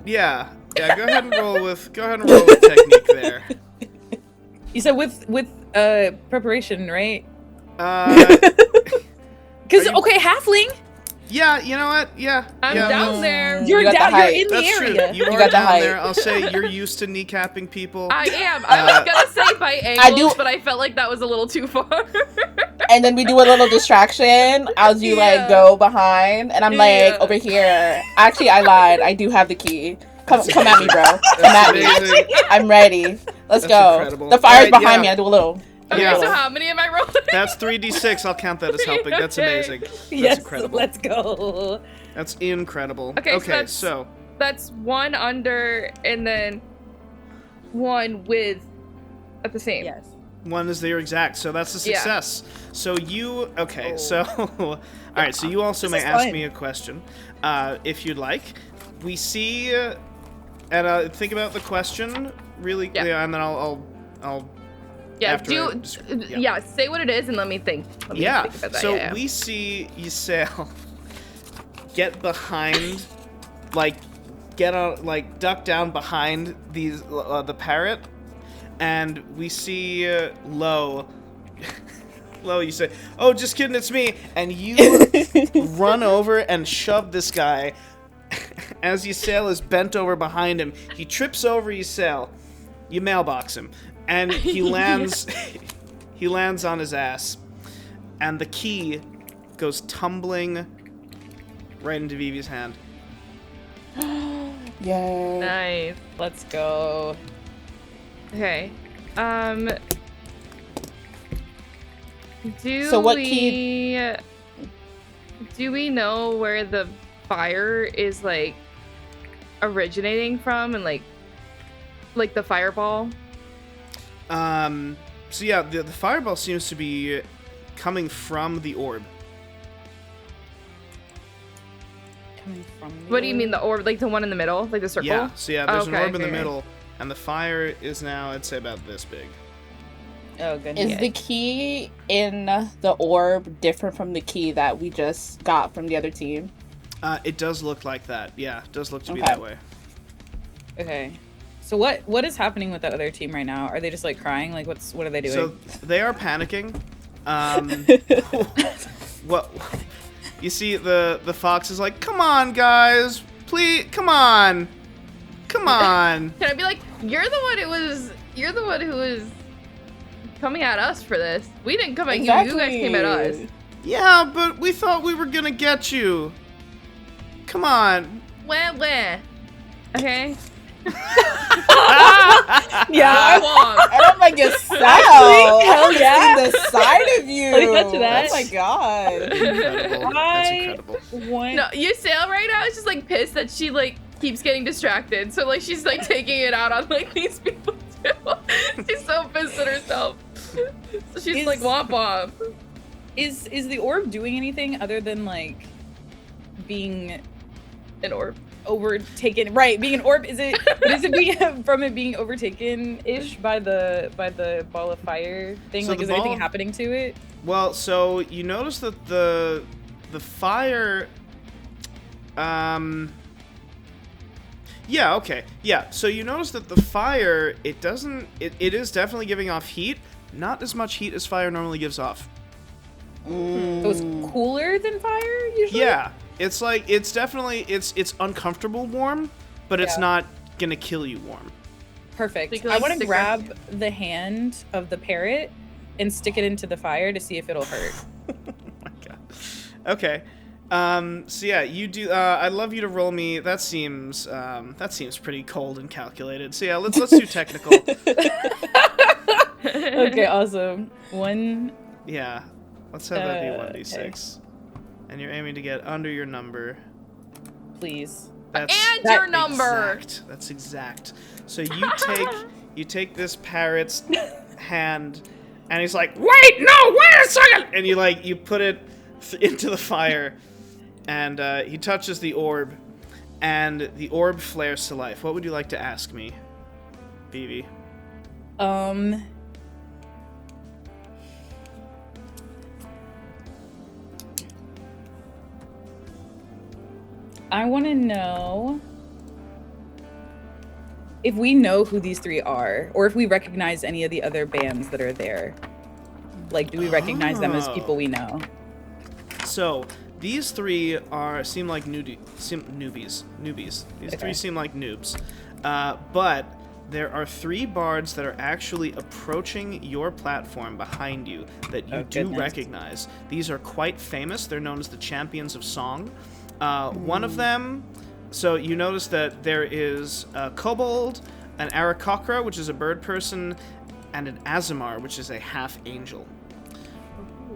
Yeah. Go ahead and roll with technique there. You said with preparation, right? Because Are you- okay, halfling, Yeah, you know what? Yeah. I'm yeah. down there. you're You got the down. You're height. in the That's true. area. You are got the down height. there. I'll say you're used to kneecapping people. I am. I was gonna say by angles, do- but I felt like that was a little too far. And then we do a little distraction as you Yeah. like go behind, and I'm Yeah. like over here. Actually, I lied. I do have the key. Come at me, bro. Come That's at me. amazing. I'm ready. Let's That's go. incredible. The fire's Alright, behind yeah. me. I do a little. Okay, Yeah. so how many am I rolling? That's 3d6. I'll count that as helping. That's Okay. amazing. That's Yes, incredible. let's go. That's incredible. Okay, so that's- so That's one under and then one with at the same. Yes. one is your exact, so that's a Yeah. success. So you okay? Oh. So all right. So you also This may is ask fun. me a question, if you'd like. We see, and think about the question really, Yeah. and then I'll Yeah, after I yeah. Say what it is and let me think. Let me yeah. think about that. So yeah. we see Ysael get behind, like duck down behind these the parrot, and we see Lo Well, you say, "Oh, just kidding, it's me," and you run over and shove this guy. As Ysael is bent over behind him, he trips over Ysael. You mailbox him, and he lands. He lands on his ass, and the key goes tumbling right into Vivi's hand. Yay. Nice. Let's go. Okay. So what do we know where the fire is like originating from, and like the fireball? So yeah, the fireball seems to be coming from the orb. Coming from the What do you mean the orb? Like the one in the middle, like the circle? Yeah. So yeah, there's an orb in the okay. middle, and the fire is now, I'd say, about this big. Oh, goodness. Is the key in the orb different from the key that we just got from the other team? It does look like that. Yeah, it does look to be Okay. that way. Okay. So what is happening with that other team right now? Are they just like crying? Like what are they doing? So they are panicking. What? You see, the fox is like, "Come on, guys, please, come on." Can I be like, you're the one who was coming at us for this. We didn't come at you. You guys came at us. Yeah, but we thought we were gonna get you. Come on. Wah. Okay. Yeah, Womp. I'm like, Ysael. hell I yeah. see the side of you. Let me touch that. Oh my god. Incredible. That's incredible. No, Ysael right now is just like pissed that she like keeps getting distracted. So like she's like taking it out on like these people too. She's so pissed at herself. So she's like womp. Is the orb doing anything other than like being An orb. overtaken? Right, being an orb. Is it being from it being overtaken-ish by the ball of fire thing? So like, the is anything ball- happening to it? Well, so you notice that the fire. Yeah. Okay. Yeah. So you notice that the fire, it doesn't. It is definitely giving off heat. Not as much heat as fire normally gives off. So it's cooler than fire usually? Yeah. It's like it's definitely it's uncomfortable warm, but it's Yeah. not gonna kill you warm. Perfect. Because I want to stick grab the hand of the parrot and stick it into the fire to see if it'll hurt. Oh my god. Okay. So yeah, you do. I'd love you to roll me. That seems pretty cold and calculated. So yeah, let's do technical. Okay, awesome. One. Yeah, let's have that be Okay. 1d6, and you're aiming to get under your number. Please. That's And your number. exact. That's exact. So you take this parrot's hand, and he's like, "Wait, no, wait a second!" And you put it into the fire, and he touches the orb, and the orb flares to life. What would you like to ask me, Vivi? I want to know if we know who these three are, or if we recognize any of the other bands that are there. Like, do we recognize them as people we know? So these three seem like newbies. These Okay. three seem like noobs, but there are three bards that are actually approaching your platform behind you that you Oh, do goodness. recognize. These are quite famous. They're known as the Champions of Song. One of them. So you notice that there is a kobold, an Aarakocra, which is a bird person, and an Azamar, which is a half angel.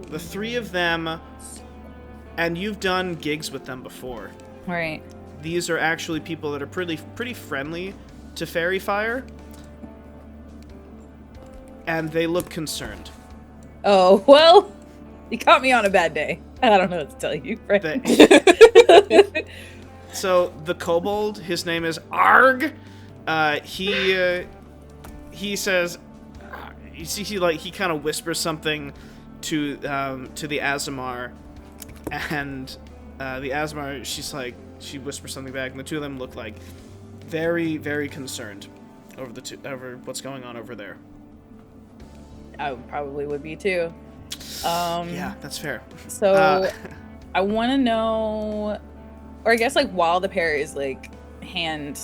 The three of them, and you've done gigs with them before. Right. These are actually people that are pretty friendly to Fairy Fire, and they look concerned. Oh, well, you caught me on a bad day. I don't know what to tell you, right? So the kobold, his name is Arg. He says, you see, he kind of whispers something to the Azamar, and the Azamar, she whispers something back, and the two of them look like very, very concerned over what's going on over there. I probably would be too. Yeah, that's fair. So I want to know, or I guess like while the pair is like hand,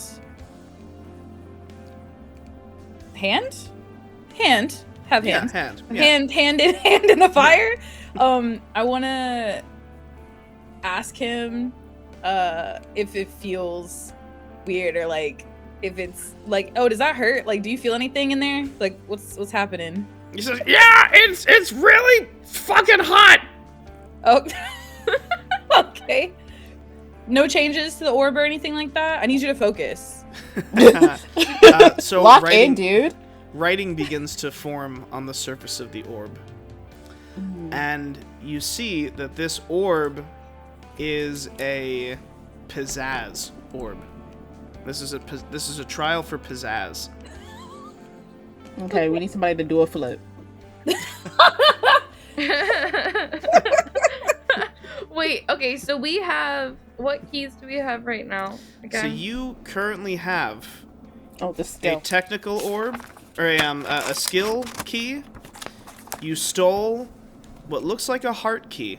have Yeah, hands, hand. Yeah. hand in the fire. I want to ask him if it feels weird or like if it's like, oh, does that hurt? Like, do you feel anything in there? Like, what's happening? He says, yeah, it's really fucking hot. Oh, okay. No changes to the orb or anything like that? I need you to focus. So Lock in, dude. writing begins to form on the surface of the orb. And you see that this orb is a pizzazz orb. This is a trial for pizzazz. Okay, we need somebody to do a flip. Wait, okay, so we have, what keys do we have right now? So you currently have Oh, the a skill. technical orb, or a skill key. You stole what looks like a heart key.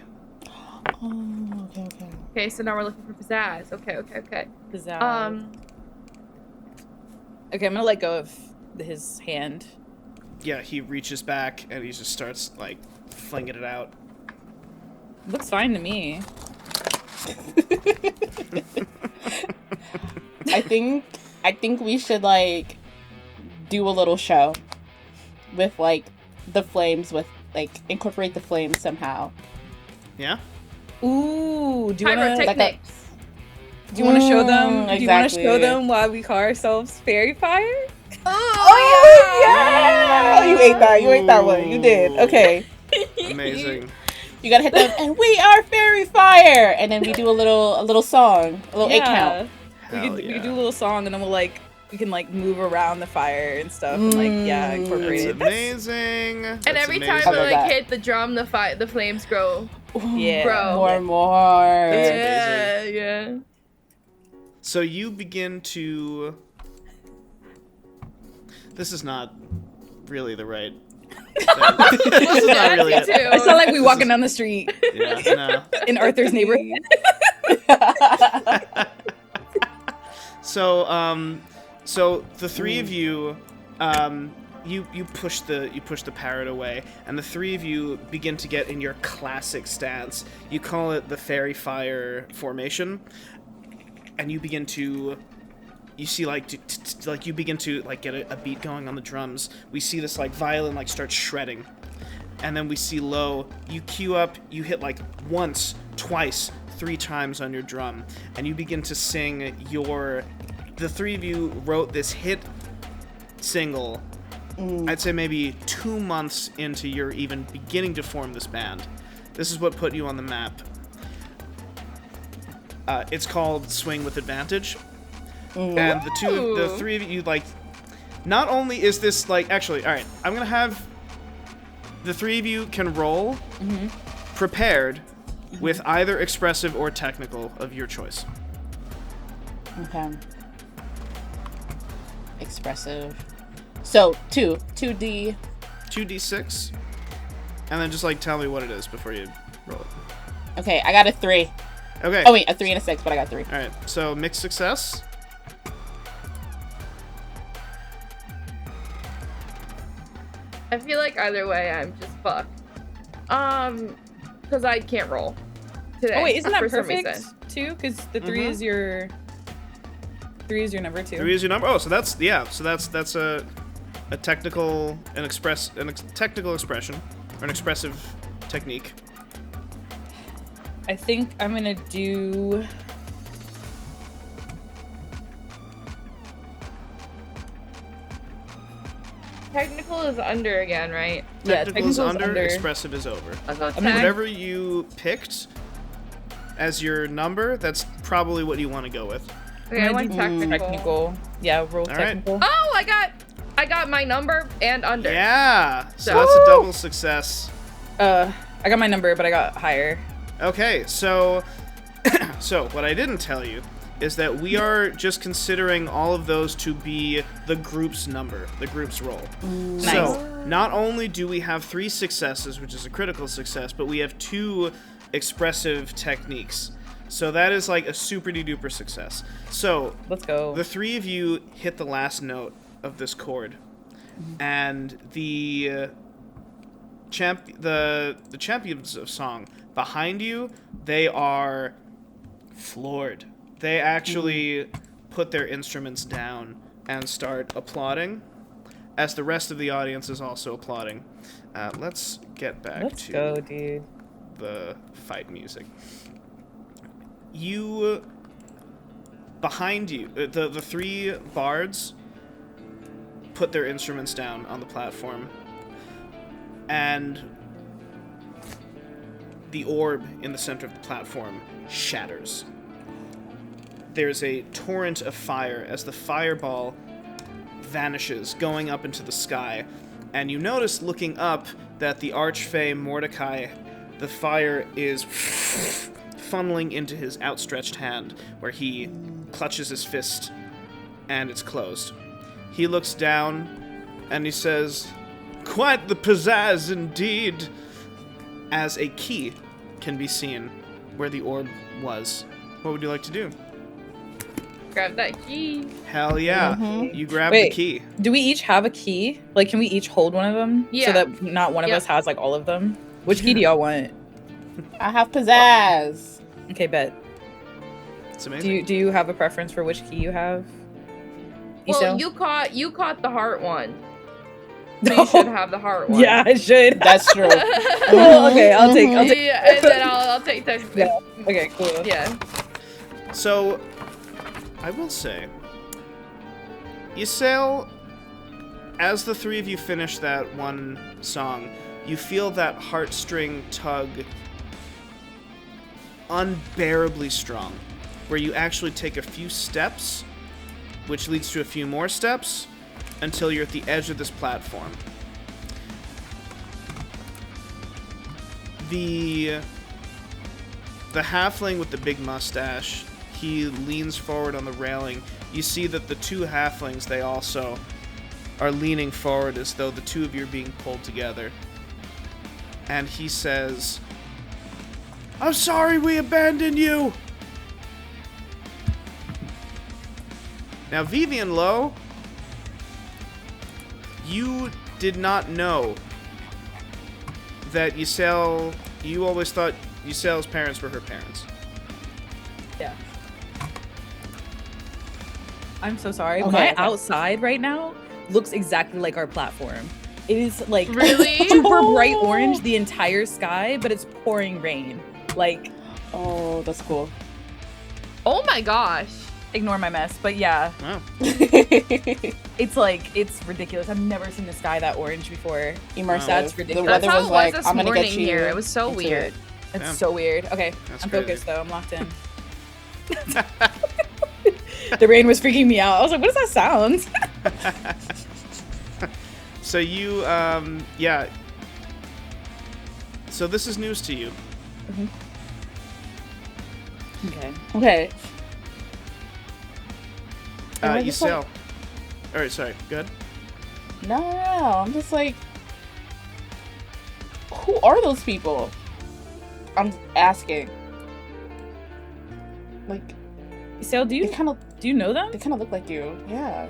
Oh, okay. Okay, so now we're looking for pizzazz. Okay. Pizzazz. Okay, I'm gonna let go of his hand. Yeah, he reaches back and he just starts like flinging it out. Looks fine to me. I think we should like do a little show with like the flames, with like incorporate the flames somehow. Yeah. Ooh, do you wanna Pyrotechnics. do you wanna show them? Do you wanna Exactly. show them why we call ourselves Fairy Fire? Oh yeah! You ate that one. You did. Okay. Amazing. You gotta hit them, and we are Fairy Fire, and then we do a little song, a little 8 count. We Hell could yeah. do a little song, and then we can like move around the fire and stuff, and like incorporate That's it. amazing. And That's every time amazing. we love like that. hit the drum, the flames grow. Yeah. Bro. More and more. That's Yeah. So you begin to. This is not really the right. This is not really it. It's not like we walking down the street Yeah, no. in Arthur's neighborhood. So the three of you, you push the parrot away, and the three of you begin to get in your classic stance. You call it the Fairy Fire formation, and you begin to. You see, like you begin to like get a beat going on the drums. We see this like violin like start shredding, and then we see low. You cue up. You hit like once, twice, 3 times on your drum, and you begin to sing your. The three of you wrote this hit single. I'd say maybe 2 months into your even beginning to form this band. This is what put you on the map. It's called Swing with Advantage. And the three of you, like, not only is this, like, actually, alright, I'm gonna have the three of you can roll prepared with either expressive or technical of your choice. Okay. Expressive. So 2D. 2d6, and then just, like, tell me what it is before you roll it. Okay, I got a 3. Okay. Oh wait, a 3 and a 6, but I got 3. Alright, so mixed success. I feel like either way, I'm just fucked. Because I can't roll today. Oh wait, isn't that for some perfect reason. too? Because the 3 is your 3 is your number 2. 3 is your number. Oh, so that's a technical technical expression or an expressive technique. I think I'm gonna do. Technical is under again, right? Yeah, Technical is technical's under, expressive is over. I'll go mean, Whatever you picked as your number, that's probably what you want to go with. Okay, I went technical. Technical. Yeah, roll right. technical. Oh, I got my number and under. Yeah, so Woo! that's a double success. I got my number, but I got higher. Okay, so so what I didn't tell you is that we are just considering all of those to be the group's number, the group's roll. Nice. So, not only do we have 3 successes, which is a critical success, but we have 2 expressive techniques. So that is like a super-duper success. So, Let's go. the 3 of you hit the last note of this chord, and the champions of song behind you, they are floored. They actually put their instruments down and start applauding, as the rest of the audience is also applauding. Let's get back Let's to go, dude. the fight music. You, behind you, the 3 bards put their instruments down on the platform, and the orb in the center of the platform shatters. There's a torrent of fire as the fireball vanishes, going up into the sky, and you notice, looking up, that the Archfey Mordecai, the fire is funneling into his outstretched hand, where he clutches his fist, and it's closed. He looks down, and he says, "Quite the pizzazz indeed," as a key can be seen where the orb was. What would you like to do? Grab that key. Hell yeah. Mhm. You grab Wait. the key. Do we each have a key? Like, can we each hold one of them? Yeah. So that not one of Yeah. us has, like, all of them? Which key do y'all want? I have pizzazz. Okay, bet. It's amazing. Do you have a preference for which key you have? Well, Isel? you caught the heart one. So you should have the heart one. Yeah, I should. That's true. Okay, I'll take. Yeah, and then I'll take that. Yeah. Okay, cool. Yeah. So, I will say, Isel, as the 3 of you finish that one song, you feel that heartstring tug unbearably strong, where you actually take a few steps, which leads to a few more steps, until you're at the edge of this platform. The halfling with the big mustache, he leans forward on the railing. You see that the 2 halflings, they also are leaning forward as though the 2 of you are being pulled together. And he says, "I'm sorry we abandoned you." Now, Vivian Lowe, you did not know that Ysel, you always thought Ysel's parents were her parents. Yeah. I'm so sorry. Okay. My outside right now looks exactly like our platform. It is like Really? super bright orange, the entire sky, but it's pouring rain. Like, Oh, that's cool. Oh my gosh. ignore my mess, but yeah, Wow. it's like, it's ridiculous. I've never seen the sky that orange before. Immersive. That's ridiculous. The That's weather how was it was like, this I'm gonna morning get you here. It was so into weird. it. It's Yeah. so weird. Okay, That's I'm crazy. focused though. I'm locked in. The rain was freaking me out. I was like, what does that sound? So you, yeah. So this is news to you. Okay. Okay. Am I just like- Ysel. Alright, sorry. Good. No. I'm just like, who are those people? I'm asking. Like, So do you do you know them? they kind of look like you. Yeah.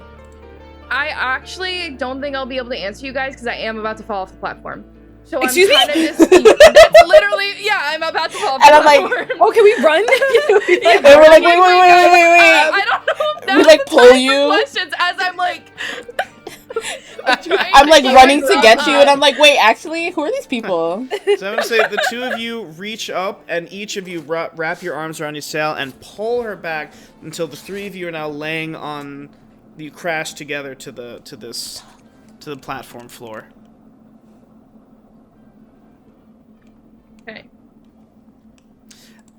I actually don't think I'll be able to answer you guys because I am about to fall off the platform. So Excuse me? I'm kind of just. That's literally, yeah, I'm about to fall off the And I'm like, platform. Oh, can we run? And we're like, wait. I don't know if that's We, like, the pull time for you. questions as I'm like. I'm like running to get you, and and I'm like, wait, actually, who are these people? So I'm gonna say the 2 of you reach up, and each of you wrap your arms around Ysel and pull her back until the 3 of you are now laying on. You crash together to the platform floor. Okay.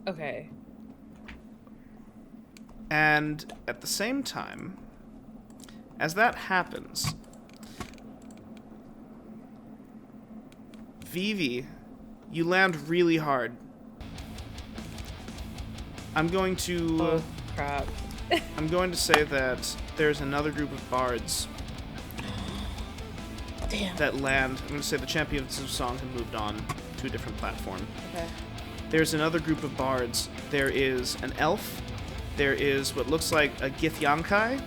Okay. And at the same time, as that happens, Vivi, you land really hard. I'm going to crap. I'm going to say that there's another group of bards Damn. that land. I'm going to say the champions of song have moved on to a different platform. Okay. There's another group of bards. There is an elf. There is what looks like a Githyankai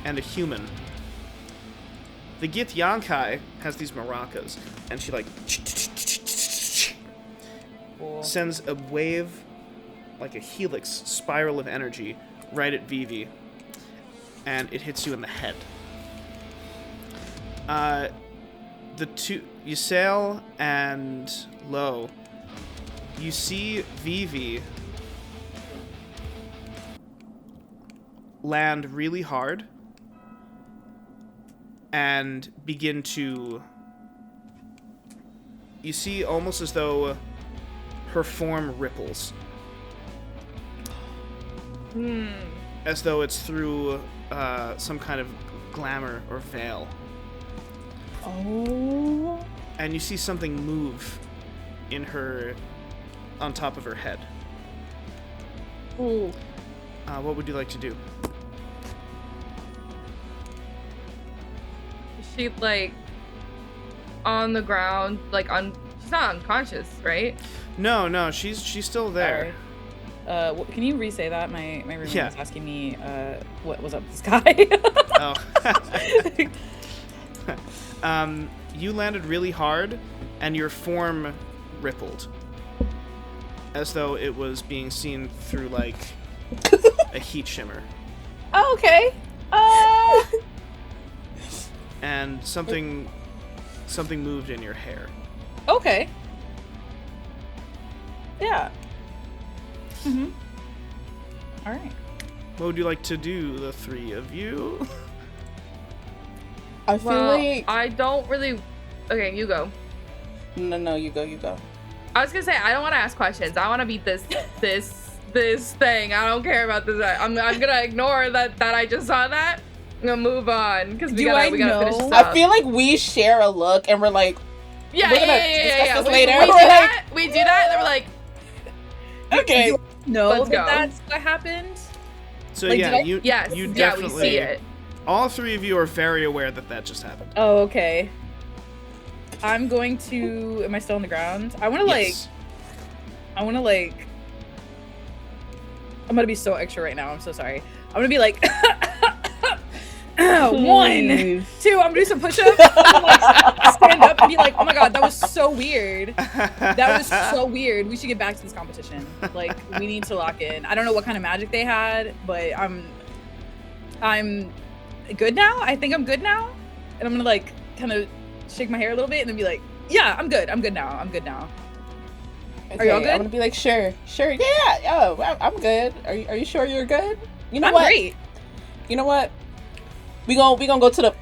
and a human. The Githyankai has these maracas, and she like Cool. sends a wave, like a helix spiral of energy, right at Vivi, and it hits you in the head. The two, Ysael and Lo, you see Vivi land really hard and begin to... You see almost as though her form ripples. As though it's through some kind of glamour or veil. Oh. And you see something move in her... on top of her head. Ooh. What would you like to do? She like on the ground, like she's not unconscious, right? No, she's still there. Sorry. Can you re-say that? My roommate Yeah. was asking me what was up with this guy. Oh. You landed really hard, and your form rippled. As though it was being seen through, like, a heat shimmer. Oh, okay. And something moved in your hair. Okay. Yeah. Mm-hmm. All right. What would you like to do, the three of you? I feel Well, like I don't really. Okay, you go. no, you go. I was gonna say I don't want to ask questions. I want to beat this thing. I don't care about this. I'm gonna ignore that I just saw that. I'm gonna move on because we gotta finish this up. I feel like we share a look and we're like, yeah. we're gonna discuss this later. We do We're like- that. We do that. And then we're like, okay. No, Let's go. that's what happened. So Like, yeah, did I- you yes, you yeah, we definitely... see it. All three of you are very aware that just happened. Oh, okay. I'm going to. Am I still on the ground? I want to Yes. I'm gonna be so extra right now. I'm so sorry. I'm gonna be like, 1, 2. I'm gonna do some push-ups. I'm gonna, like, stand up and be like, oh my god, that was so weird. That was so weird. We should get back to this competition. Like, we need to lock in. I don't know what kind of magic they had, but I'm good now. I think I'm good now. And I'm gonna like kind of shake my hair a little bit and then be like, yeah, I'm good. I'm good now. Okay, y'all good? I'm gonna be like, sure. Yeah. Oh, I'm good. Are you sure you're good? You know I'm what? great. You know what? We gonna go to the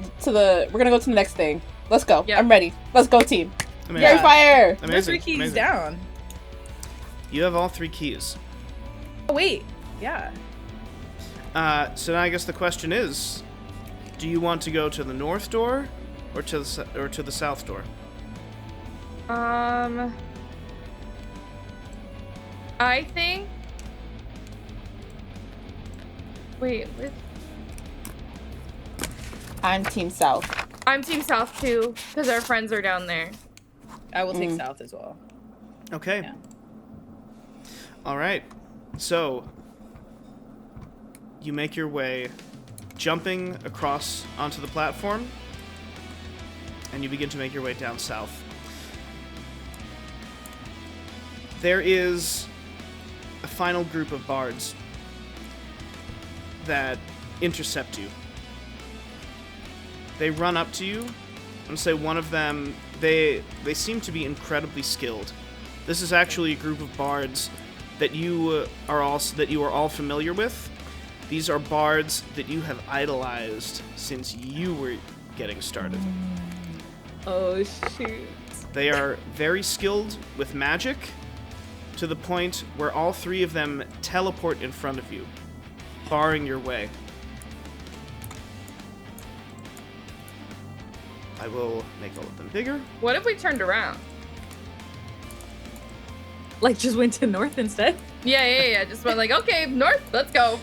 we're gonna go to the next thing. Let's go. Yep. I'm ready. Let's go, team. Amazing. Fairy fire. Those Amazing. 3 keys Amazing. down. You have all 3 keys. Oh wait, yeah. So now I guess the question is, do you want to go to the north door or to the south door? I think. Wait, which? I'm team south. I'm Team South too, because our friends are down there. I will take south as well. Okay. Yeah. All right. So you make your way, jumping across onto the platform, and you begin to make your way down south. There is a final group of bards that intercept you. They run up to you. I'm gonna say one of them, they seem to be incredibly skilled. This is actually a group of bards that you are all familiar with. These are bards that you have idolized since you were getting started. Oh shoot. They are very skilled with magic, to the point where all 3 of them teleport in front of you, barring your way. I will make all of them bigger. What if we turned around? Like, just went to north instead? Yeah. Just went like, okay, north, let's go.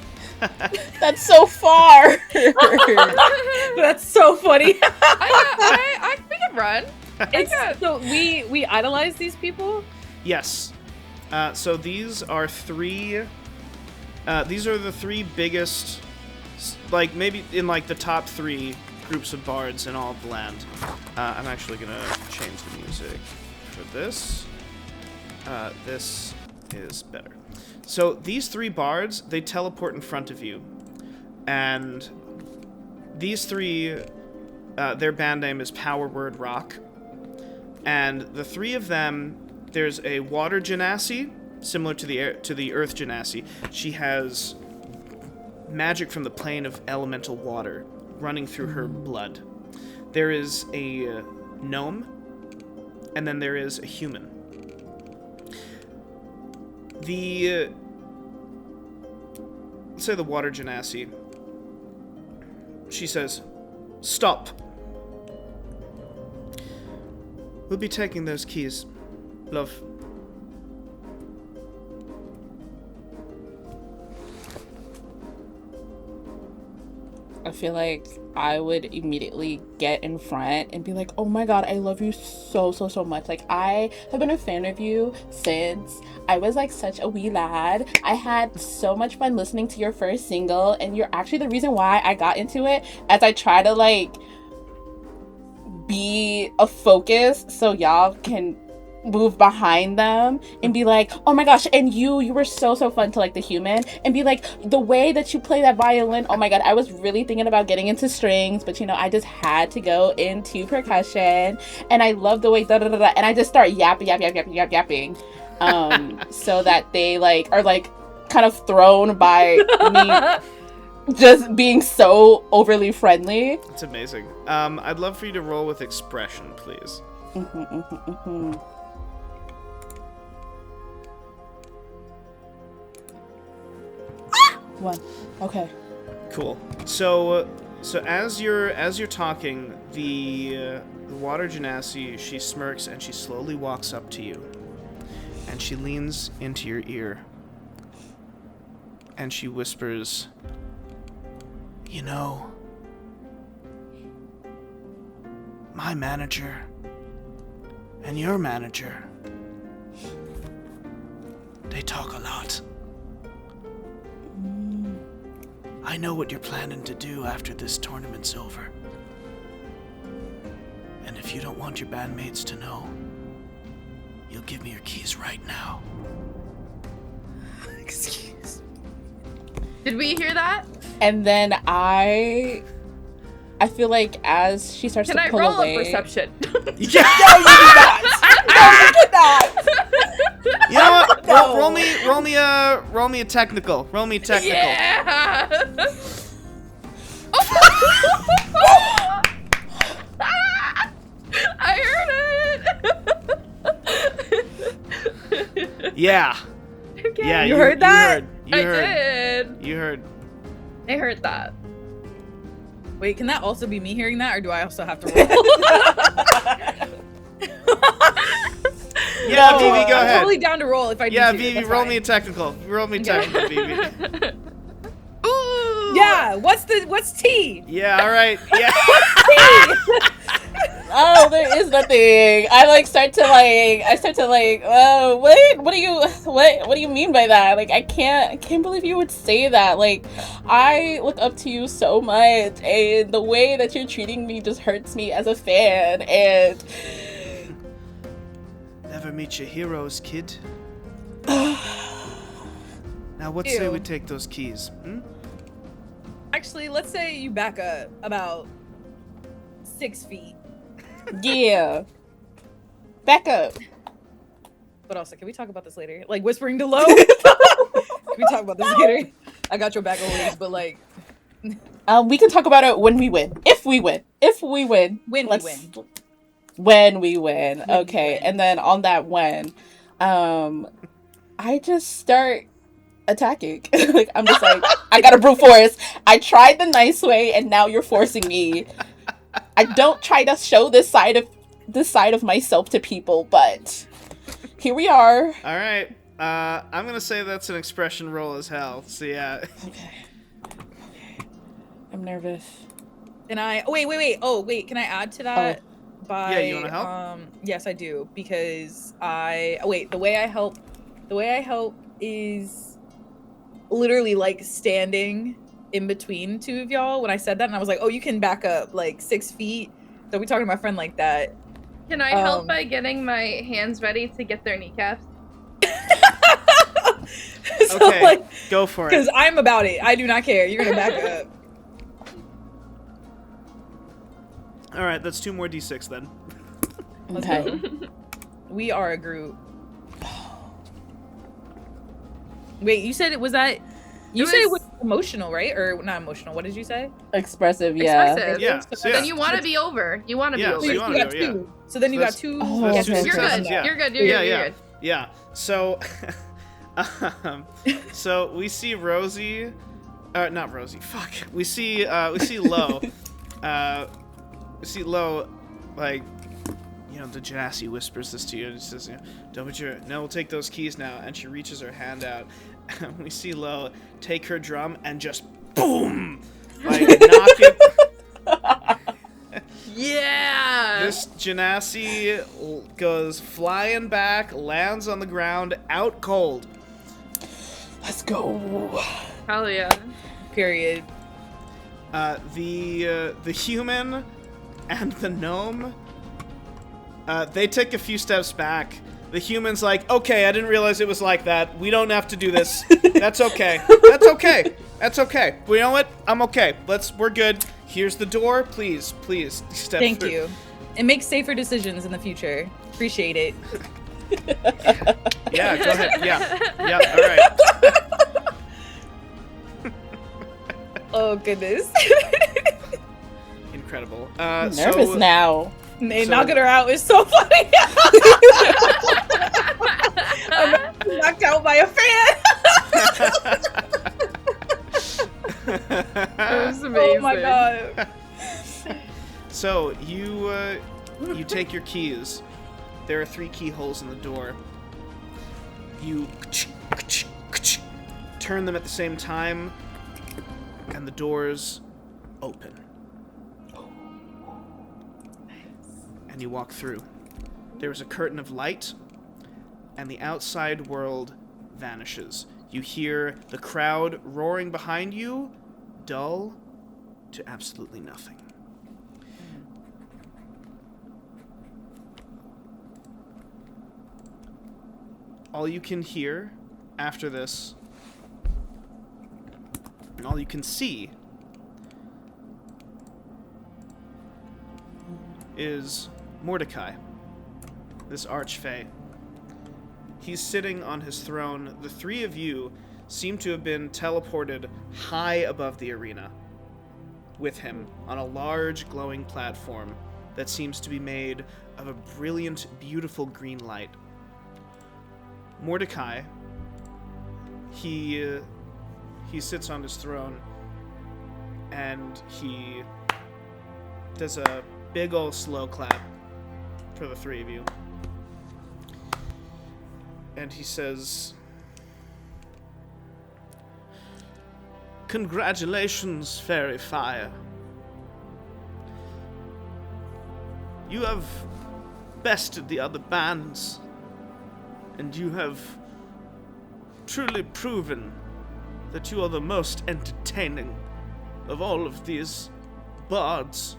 That's so far. That's so funny. We can run. So we idolize these people? Yes. So these are three. These are the three biggest, like maybe in like the top 3 groups of bards in all of the land. I'm actually gonna change the music for this. This is better. So these 3 bards, they teleport in front of you, and these 3, their band name is Power Word Rock, and the 3 of them, there's a water genasi, similar to the earth genasi. She has magic from the plane of elemental water running through her blood. There is a gnome, and then there is a human. Let's say the water genasi. She says, "Stop. We'll be taking those keys, love." I feel like I would immediately get in front and be like, oh my god, I love you so much. Like, I have been a fan of you since I was like such a wee lad. I had so much fun listening to your first single, and you're actually the reason why I got into it, as I try to like be a focus so y'all can move behind them and be like, oh my gosh, and you were so fun to like the human, and be like, the way that you play that violin, oh my god, I was really thinking about getting into strings, but you know, I just had to go into percussion, and I love the way and I just start yapping so that they like are like kind of thrown by me just being so overly friendly. It's amazing. I'd love for you to roll with expression, please. 1. Okay. Cool. So as you're talking, the water genasi, she smirks and she slowly walks up to you, and she leans into your ear, and she whispers, "You know, my manager and your manager, they talk a lot. I know what you're planning to do after this tournament's over. And if you don't want your bandmates to know, you'll give me your keys right now." Excuse. Did we hear that? And then I feel like as she starts Can to I pull roll away, a perception? Yeah. No, you do not. No, you cannot. You know what? No. Roll me a technical. Roll me a technical. Yeah. I heard it. Yeah. Okay. Yeah. You heard that? You heard. did. You heard. I heard that. Wait, can that also be me hearing that, or do I also have to roll? Yeah, No. Vivi, go I'm ahead. totally down to roll if I Yeah, need to. Vivi, That's roll fine. me a technical. Roll me a technical, Vivi. Ooh. Yeah, what's T? Yeah, all right. Yeah. Oh, there is nothing. I start to what do you mean by that? Like, I can't believe you would say that. Like, I look up to you so much, and the way that you're treating me just hurts me as a fan, and Never meet your heroes, kid. Now, what say Ew. we take those keys? Actually, let's say you back up about 6 feet. yeah. Back up. But also, can we talk about this later? Like, whispering to Lo? Can we talk about this later? I got your back always, but like... We can talk about it when we win. If we win. When we win. Okay. And then on that when, I just start attacking. Like, I'm just like, I got a brute force. I tried the nice way, and now you're forcing me. I don't try to show this side of myself to people, but here we are. All right. I'm gonna say that's an expression roll as hell. So yeah. Okay. I'm nervous. And I wait. Oh wait, can I add to that? By Yeah, you wanna help? Yes, I do, because the way I help is literally like standing in between two of y'all when I said that, and I was like, oh, you can back up like 6 feet. Don't be talking to my friend like that. Can I help by getting my hands ready to get their kneecaps? So, Okay, like, go for it. because I'm about it. I do not care. You're gonna back up. All right, that's 2 more d6 then. Okay. We are a group. Wait, you said it was that? You said it was emotional, right? Or not emotional? What did you say? Expressive, yeah. Expressive. Yeah. So So Then you want to be over. You want to Yeah, be so you you over. wanna got go, yeah. two. So then you got two. Oh, That's two okay. You're successes, good. yeah. You're good. Yeah, You're yeah. good. Yeah. So, so we see Rosey, not Rosey. Fuck. We see Lo. We see Lo, like, you know, the Genasi whispers this to you, and she says, "Don't put your. No, we'll take those keys now." And she reaches her hand out, and we see Lo take her drum and just boom, like knock it. Yeah. This Genasi goes flying back, lands on the ground, out cold. Let's go. Hell yeah. Period. The human and the gnome, they take a few steps back. The human's like, okay, I didn't realize it was like that. We don't have to do this. That's okay. That's okay. That's okay. But you know what? I'm okay. We're good. Here's the door. Please step Thank through. you. It makes safer decisions in the future. Appreciate it. Yeah, go ahead. Yeah, all right. Oh goodness. Incredible. I'm nervous now. They So- knocking her out is so funny. I'm knocked out by a fan. That was amazing. Oh my god. So you take your keys. There are 3 keyholes in the door. You turn them at the same time, and the doors open. And you walk through. There is a curtain of light, and the outside world vanishes. You hear the crowd roaring behind you, dull to absolutely nothing. All you can hear after this, and all you can see, is Mordecai, this archfey. He's sitting on his throne. The 3 of you seem to have been teleported high above the arena with him on a large glowing platform that seems to be made of a brilliant, beautiful green light. Mordecai, he sits on his throne, and he does a big ol' slow clap for the 3 of you. And he says, "Congratulations, Fairy Fire. You have bested the other bands, and you have truly proven that you are the most entertaining of all of these bards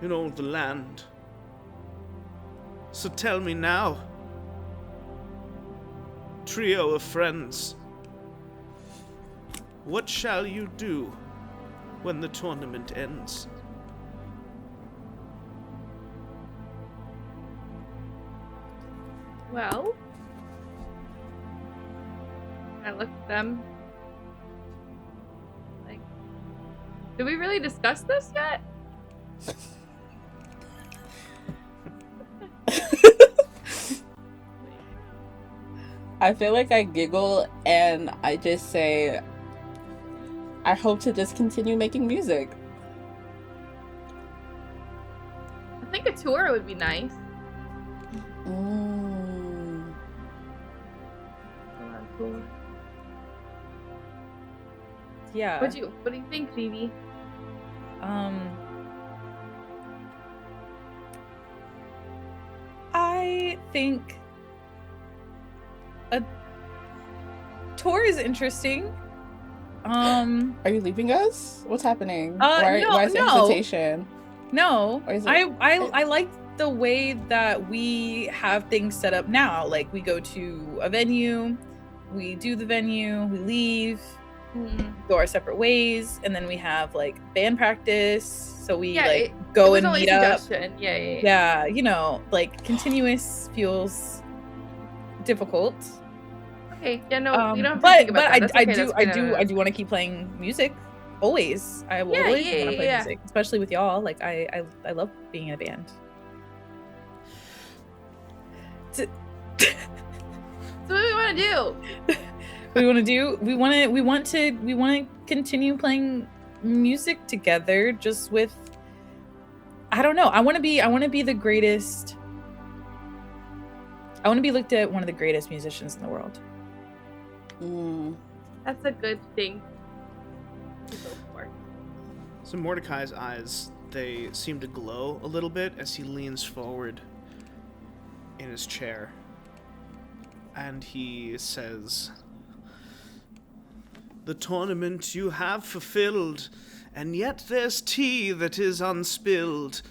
in all the land. So tell me now, trio of friends, what shall you do when the tournament ends?" Well, I look at them. Like, did we really discuss this yet? I feel like I giggle and I just say, I hope to just continue making music. I think a tour would be nice. Yeah. What do you think, Phoebe? I think a tour is interesting. Are you leaving us? What's happening? No, why is there hesitation? No. Or is it- I like the way that we have things set up now. Like we go to a venue, we do the venue, we leave, go our separate ways, and then we have like band practice. So we go and meet up. Yeah, you know, like continuous feels difficult. Okay, yeah, no, we don't have to but think about that. I do want to keep playing music. Always, I will always want to play music, especially with y'all. Like I love being in a band. So what do we want to do? We want to continue playing music together, just with. I don't know. I want to be the greatest. I want to be looked at one of the greatest musicians in the world. That's a good thing to go for. So Mordecai's eyes, they seem to glow a little bit as he leans forward in his chair. And he says, "The tournament you have fulfilled, and yet there's tea that is unspilled.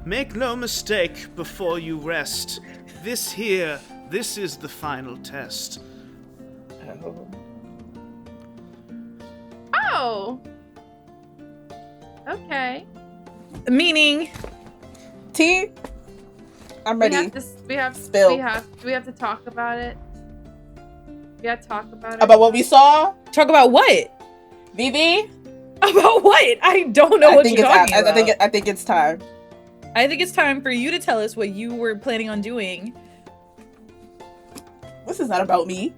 Make no mistake before you rest. This is the final test." Oh. Okay. Meaning, tea. I'm ready. We have to talk about it. We have to talk about it. About what we saw? Talk about what? Vivi? About what? I don't know what you're talking about. I think it's time. I think it's time for you to tell us what you were planning on doing. This is not about me.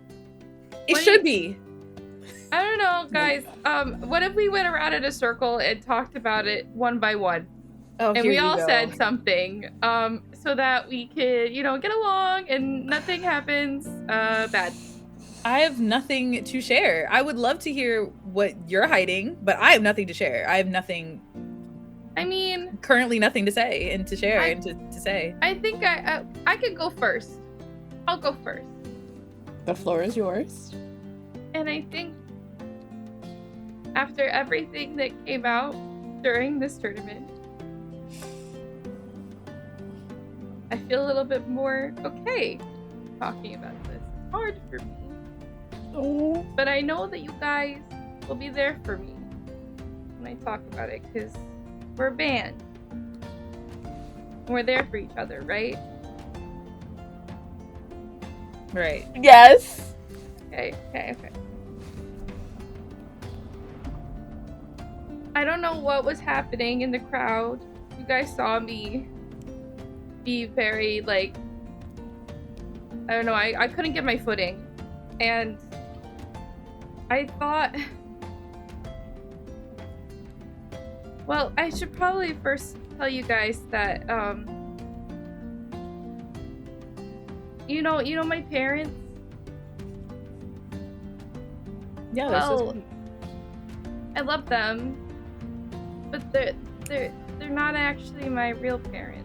It should be. I don't know, guys. What if we went around in a circle and talked about it one by one? Oh, and we all said something, so that we could, get along and nothing happens bad. I have nothing to share. I would love to hear what you're hiding, but I have nothing to share. I have nothing. I mean, currently nothing to say and to share and to say. I think I could go first. I'll go first. The floor is yours. And I think after everything that came out during this tournament, I feel a little bit more okay talking about this. It's hard for me. Oh. But I know that you guys will be there for me when I talk about it, because we're a band. And we're there for each other, right? Right. Yes. Okay. I don't know what was happening in the crowd. You guys saw me be very, I don't know, I couldn't get my footing. And I thought, well, I should probably first tell you guys that, you know my parents? Yeah, well, I love them, but they're not actually my real parents.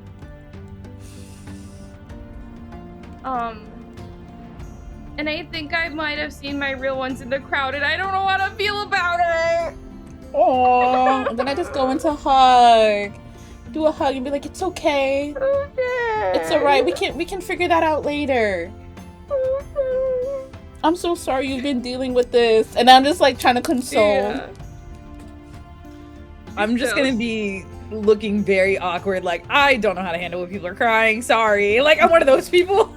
And I think I might have seen my real ones in the crowd, and I don't know how to feel about it. Oh, and then I just go into hug, do a hug, and be like, "It's okay. It's alright. We can figure that out later. I'm so sorry you've been dealing with this." And I'm just trying to console. Yeah. I'm just gonna be looking very awkward, I don't know how to handle when people are crying. Sorry. I'm one of those people.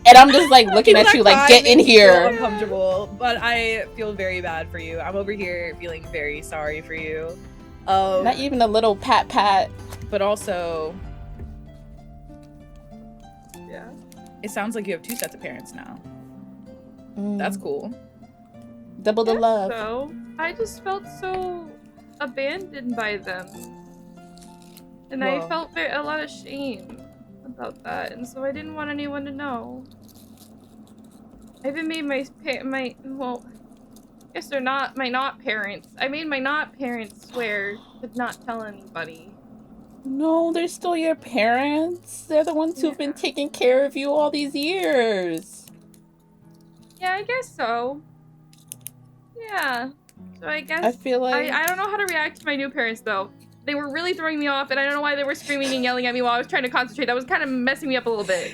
And I'm just looking at you get in here. Uncomfortable, but I feel very bad for you. I'm over here feeling very sorry for you. Not even a little pat. But also, Yeah. it sounds like you have 2 sets of parents now. That's cool. Double the love. So I just felt so abandoned by them, and I felt a lot of shame about that, and so I didn't want anyone to know. I even made my well, I guess they're not my not parents. I made my not parents swear to not tell anybody. No, they're still your parents. They're the ones who've been taking care of you all these years. Yeah, I guess so. Yeah. So I guess I feel like I don't know how to react to my new parents though. They were really throwing me off, and I don't know why they were screaming and yelling at me while I was trying to concentrate. That was kind of messing me up a little bit.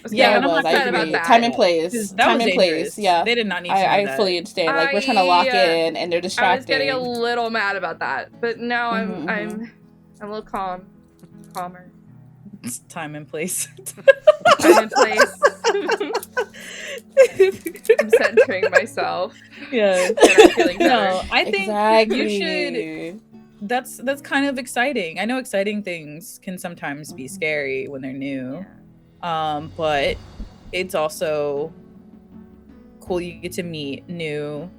Yeah, it was. I upset agree. about that. Time and place. That Time was and dangerous. place. Yeah, they did not need to do I that. fully understand. Like we're trying to lock in, and they're distracting. I was getting a little mad about that, but now Mhm, I'm a little calmer. It's time and place. Time and place. I'm centering myself. Yeah. And I'm feeling better. No, I think Exactly. you should. That's kind of exciting. I know exciting things can sometimes be scary when they're new. Yeah. But it's also cool you get to meet new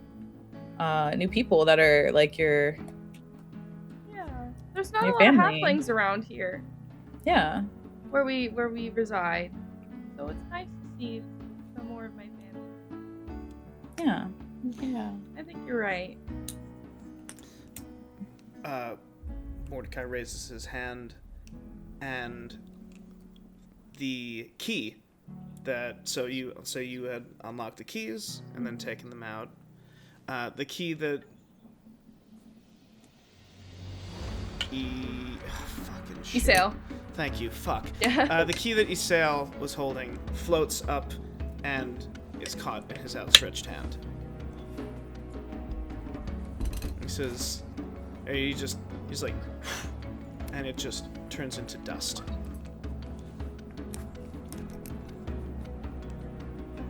people that are like your There's not a Your lot family. of halflings around here yeah. where we reside. So it's nice to see some more of my family. Yeah. Yeah. I think you're right. Mordecai raises his hand, and the key that so you had unlocked the keys and then taken them out. The key that fucking shit. Isail. Thank you. Fuck. Yeah. The key that Isail was holding floats up and is caught in his outstretched hand. He says, he's like, and it just turns into dust.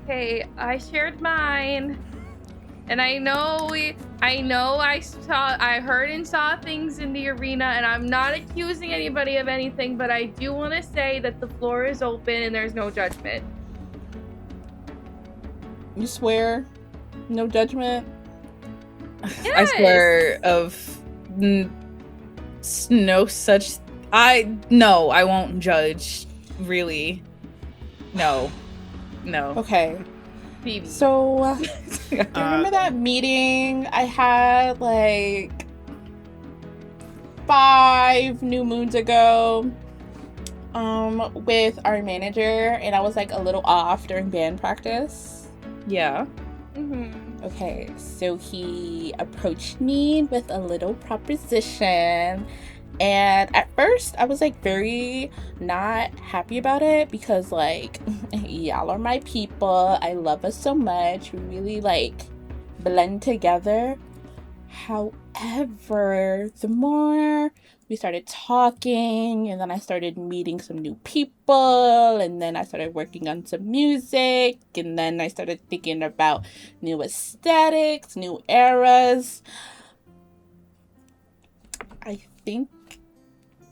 Okay, I shared mine. And I heard and saw things in the arena, and I'm not accusing anybody of anything, but I do want to say that the floor is open and there's no judgment. You swear? No judgment? Yes. I swear of no such. I won't judge. Really, no. Okay. Phoebe. So, you remember that meeting I had like 5 new moons ago with our manager, and I was like a little off during band practice? Yeah. Mm-hmm. Okay, so he approached me with a little proposition, and at first I was like very not happy about it because like y'all are my people, I love us so much, we really like blend together. However, the more we started talking, and then I started meeting some new people, and then I started working on some music, and then I started thinking about new aesthetics, new eras. I think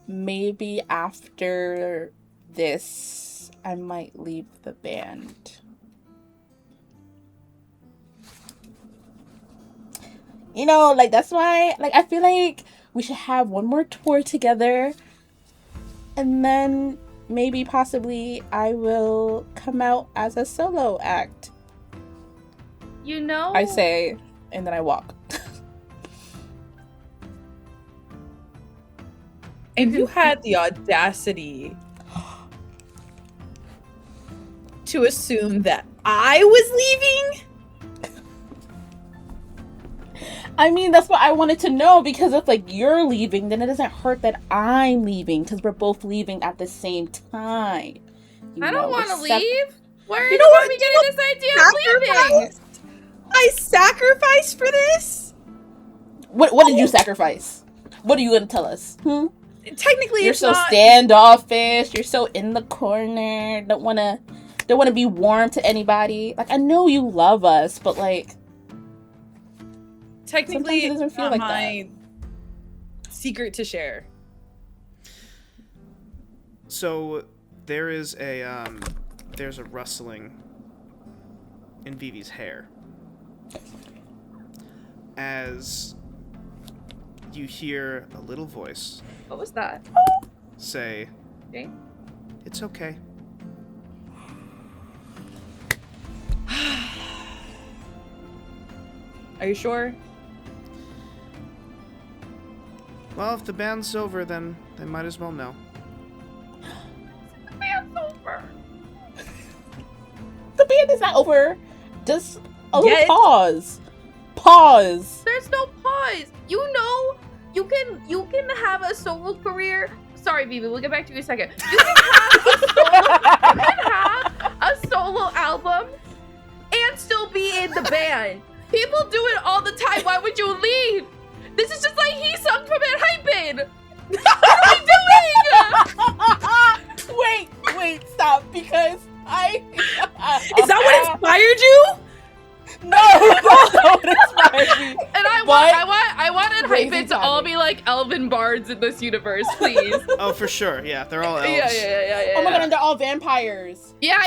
maybe after this, I might leave the band. You know, like, that's why, like, I feel like we should have one more tour together, and then maybe possibly I will come out as a solo act. You know, I say, and then I walk. And you had the audacity to assume that I was leaving? I mean, that's what I wanted to know, because if like you're leaving, then it doesn't hurt that I'm leaving, because we're both leaving at the same time. I don't want to leave. Where You know are what? we getting this idea of leaving? I sacrificed for this? What did you sacrifice? What are you gonna tell us? Technically, You're it's so not. standoffish. You're so in the corner. Don't wanna be warm to anybody. Like, I know you love us, but like, Technically, sometimes it doesn't it's feel not like my secret to share. So there is there's a rustling in Vivi's hair as you hear a little voice What was that? say, Okay. "It's okay." Are you sure? Well, if the band's over, then they might as well know. The band's over. The band is not over. Just a little Yet. pause. Pause. There's no pause. You know, you can have a solo career. Sorry, Vivi, we'll get back to you in a second. You can have a solo album and still be in the band. People do it all the time. Why would you leave? This is just like he sung from it hyping. What are we doing? Wait, stop, because I... Is that what inspired you? No, that's not what inspired me. And I wanted Crazy hyping to all timing. be like elven bards in this universe, please. Oh, for sure. Yeah, they're all elves. Yeah. Oh my god, and they're all vampires. Yeah.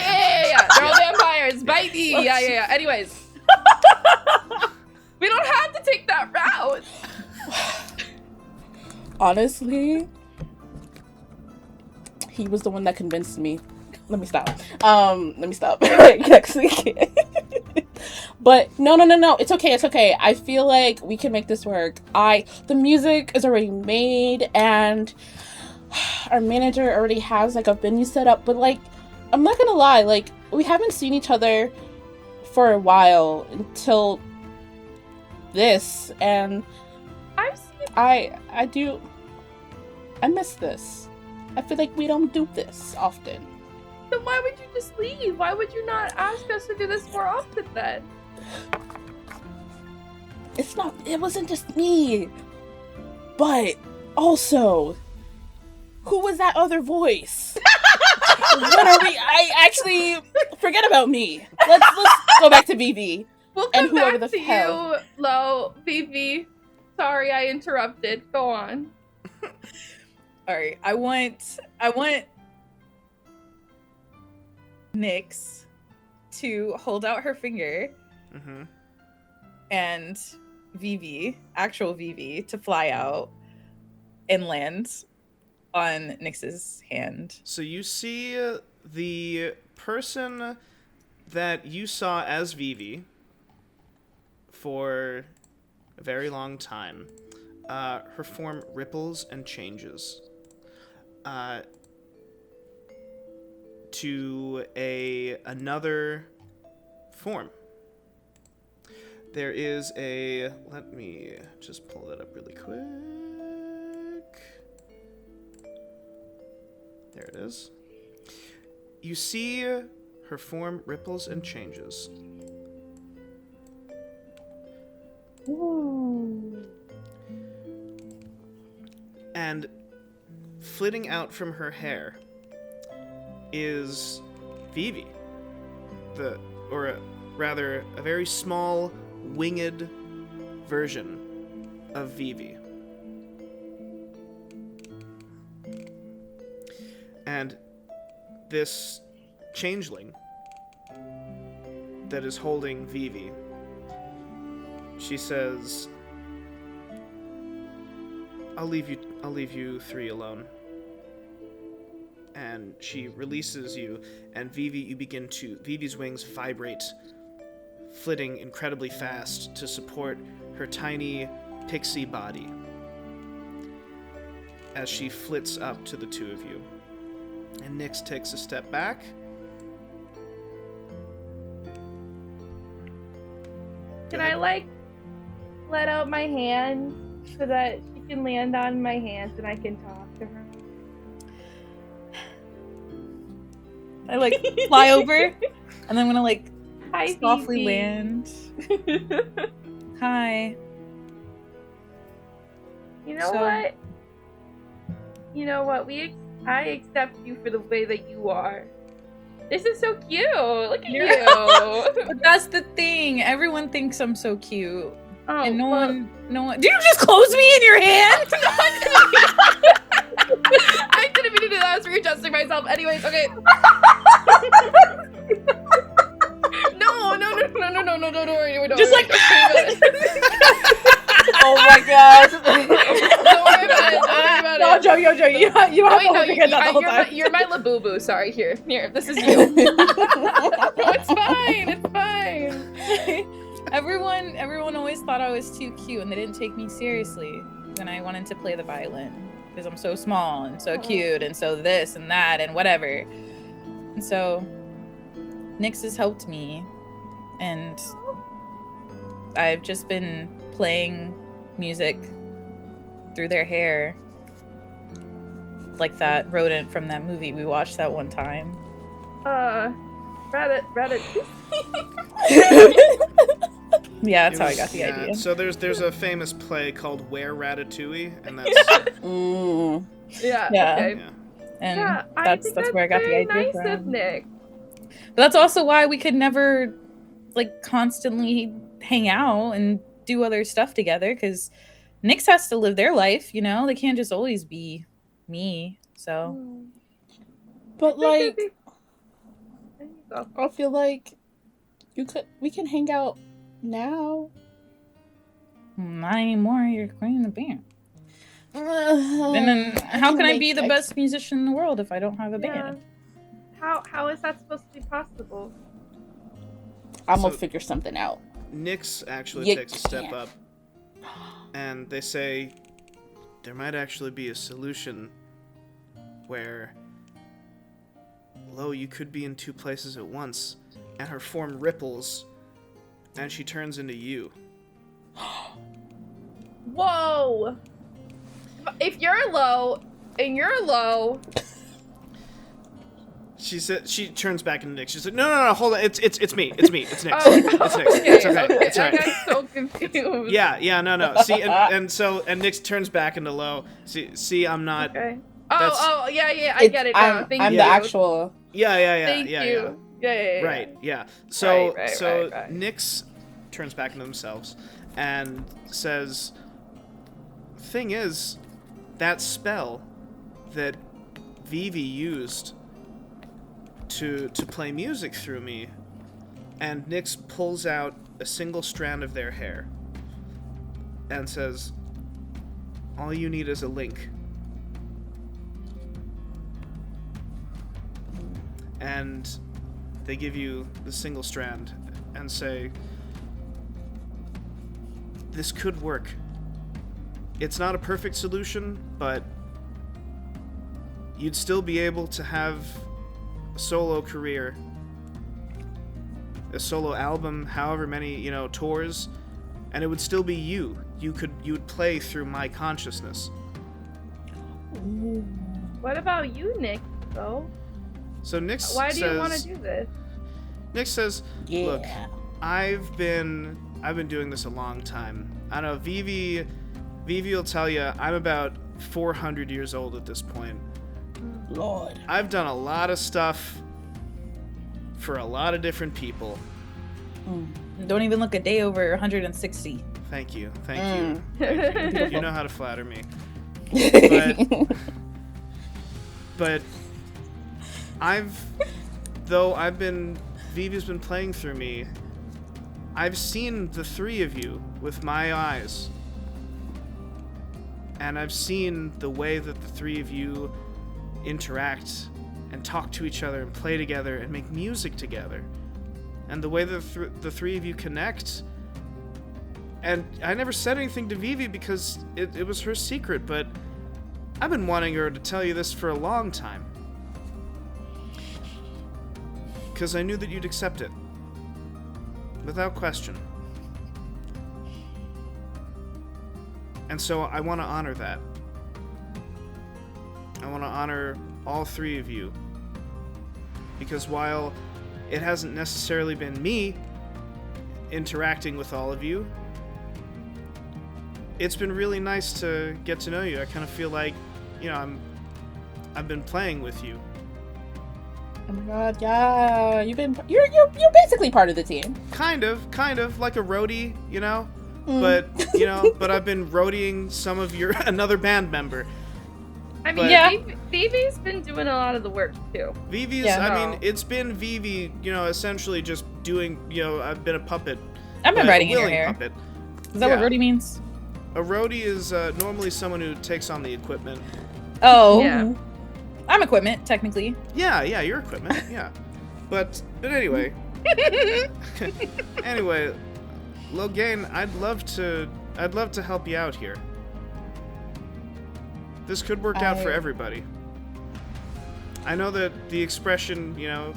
They're all vampires. Bite me. Yeah. Anyways. We don't have to take that route. Honestly, he was the one that convinced me. Let me stop. Actually, but no. It's okay. I feel like we can make this work. The music is already made, and our manager already has like a venue set up. But like, I'm not gonna lie, like we haven't seen each other for a while until this, and I've seen I miss this. I feel like we don't do this often. Then why would you just leave? Why would you not ask us to do this more often then? It wasn't just me. But also, who was that other voice? Forget about me. Let's go back to Vivi. We'll And come whoever back the to hell. you, Lo, Vivi. Sorry I interrupted. Go on. All right. I want Nyx to hold out her finger Mm-hmm. and actual Vivi, to fly out and land on Nyx's hand. So you see the person that you saw as Vivi for a very long time. Her form ripples and changes to another form. There is let me just pull that up really quick. There it is. You see her form ripples and changes. Ooh. And flitting out from her hair is Vivi. A very small, winged version of Vivi. And this changeling that is holding Vivi, she says, I'll leave you three alone. And she releases you, and Vivi's wings vibrate, flitting incredibly fast to support her tiny pixie body as she flits up to the two of you. And Nyx takes a step back. Can I let out my hand so that she can land on my hands and I can talk to her? I fly over, and then I'm gonna Hi, softly Vivi. land. Hi. You know So- what? I accept you for the way that you are. This is so cute. Look at Yeah. you. But that's the thing. Everyone thinks I'm so cute, Oh, and no well, one. Did you just close me in your hand? I didn't mean to do that. I was readjusting myself. Anyways, okay. No, don't worry. Just like- Oh my gosh. Don't worry about it. No, Joe, you don't have to hold your hand out the whole time. You're my labubu. Sorry, here, this is you. No, it's fine. Everyone always thought I was too cute, and they didn't take me seriously when I wanted to play the violin because I'm so small and so cute and so this and that and whatever. And so Nyx has helped me, and I've just been playing music through their hair, like that rodent from that movie we watched that one time. Rabbit. Yeah, that's how I got the idea. So there's a famous play called Where Ratatouille, and that's Yeah. Okay. yeah. And Yeah, that's where I got the idea nice from. of Nick. But that's also why we could never like constantly hang out and do other stuff together, because Nyx has to live their life, you know? They can't just always be me. So But like, There you go. I feel like we can hang out now. not anymore, you're queen of the band. And then how can I be the best musician in the world if I don't have a band? How is that supposed to be possible? I'm gonna So- figure something out. Nyx actually You takes a step can't. up, and they say there might actually be a solution where, Lo, you could be in two places at once, and her form ripples, and she turns into you. Whoa! If you're low and you're low, She said she turns back into Nyx. She said, "No, hold on. It's me. It's Nyx. It's Nyx. okay, It's okay. It's I alright." got so confused. Yeah, no. See, and Nyx turns back into Lo. See, I'm not. Okay. That's- Yeah, I get it now. Thank I'm you. the actual. Yeah. Thank you. Yeah. Right, yeah. So, Right. Nyx turns back into themselves and says, "Thing is, that spell that Vivi used to play music through me," and Nyx pulls out a single strand of their hair and says, "All you need is a link." And they give you the single strand and say, "This could work. It's not a perfect solution, but you'd still be able to have a solo career, a solo album, however many, tours, and it would still be you. You would play through my consciousness." What about you, Nick, though? So Nyx Why do says, you want to do this? Nyx says, Yeah. "Look, I've been doing this a long time. I know Vivi will tell you I'm about 400 years old at this point. Lord. I've done a lot of stuff for a lot of different people." Don't even look a day over 160. Thank you. Mm. You know how to flatter me. But Vivi's been playing through me, I've seen the three of you with my eyes. And I've seen the way that the three of you interact and talk to each other and play together and make music together. And the way that the three of you connect. And I never said anything to Vivi because it was her secret, but I've been wanting her to tell you this for a long time. Because I knew that you'd accept it. Without question. And so I want to honor that. I want to honor all three of you. Because while it hasn't necessarily been me interacting with all of you, it's been really nice to get to know you. I kind of feel like, I've been playing with you. Oh my god, yeah. You're basically part of the team. Kind of like a roadie, Mm. But I've been roadieing some of another band member. I mean, Yeah. Vivi's been doing a lot of the work too. Vivi's, it's been Vivi, essentially just doing, I've been a puppet. I've been a writing in your willing hair. puppet. Is that Yeah. what roadie means? A roadie is normally someone who takes on the equipment. Oh. Yeah. I'm equipment, technically. Yeah, you're equipment, yeah. But anyway, Loghain, I'd love to help you out here. This could work out for everybody. I know that the expression, you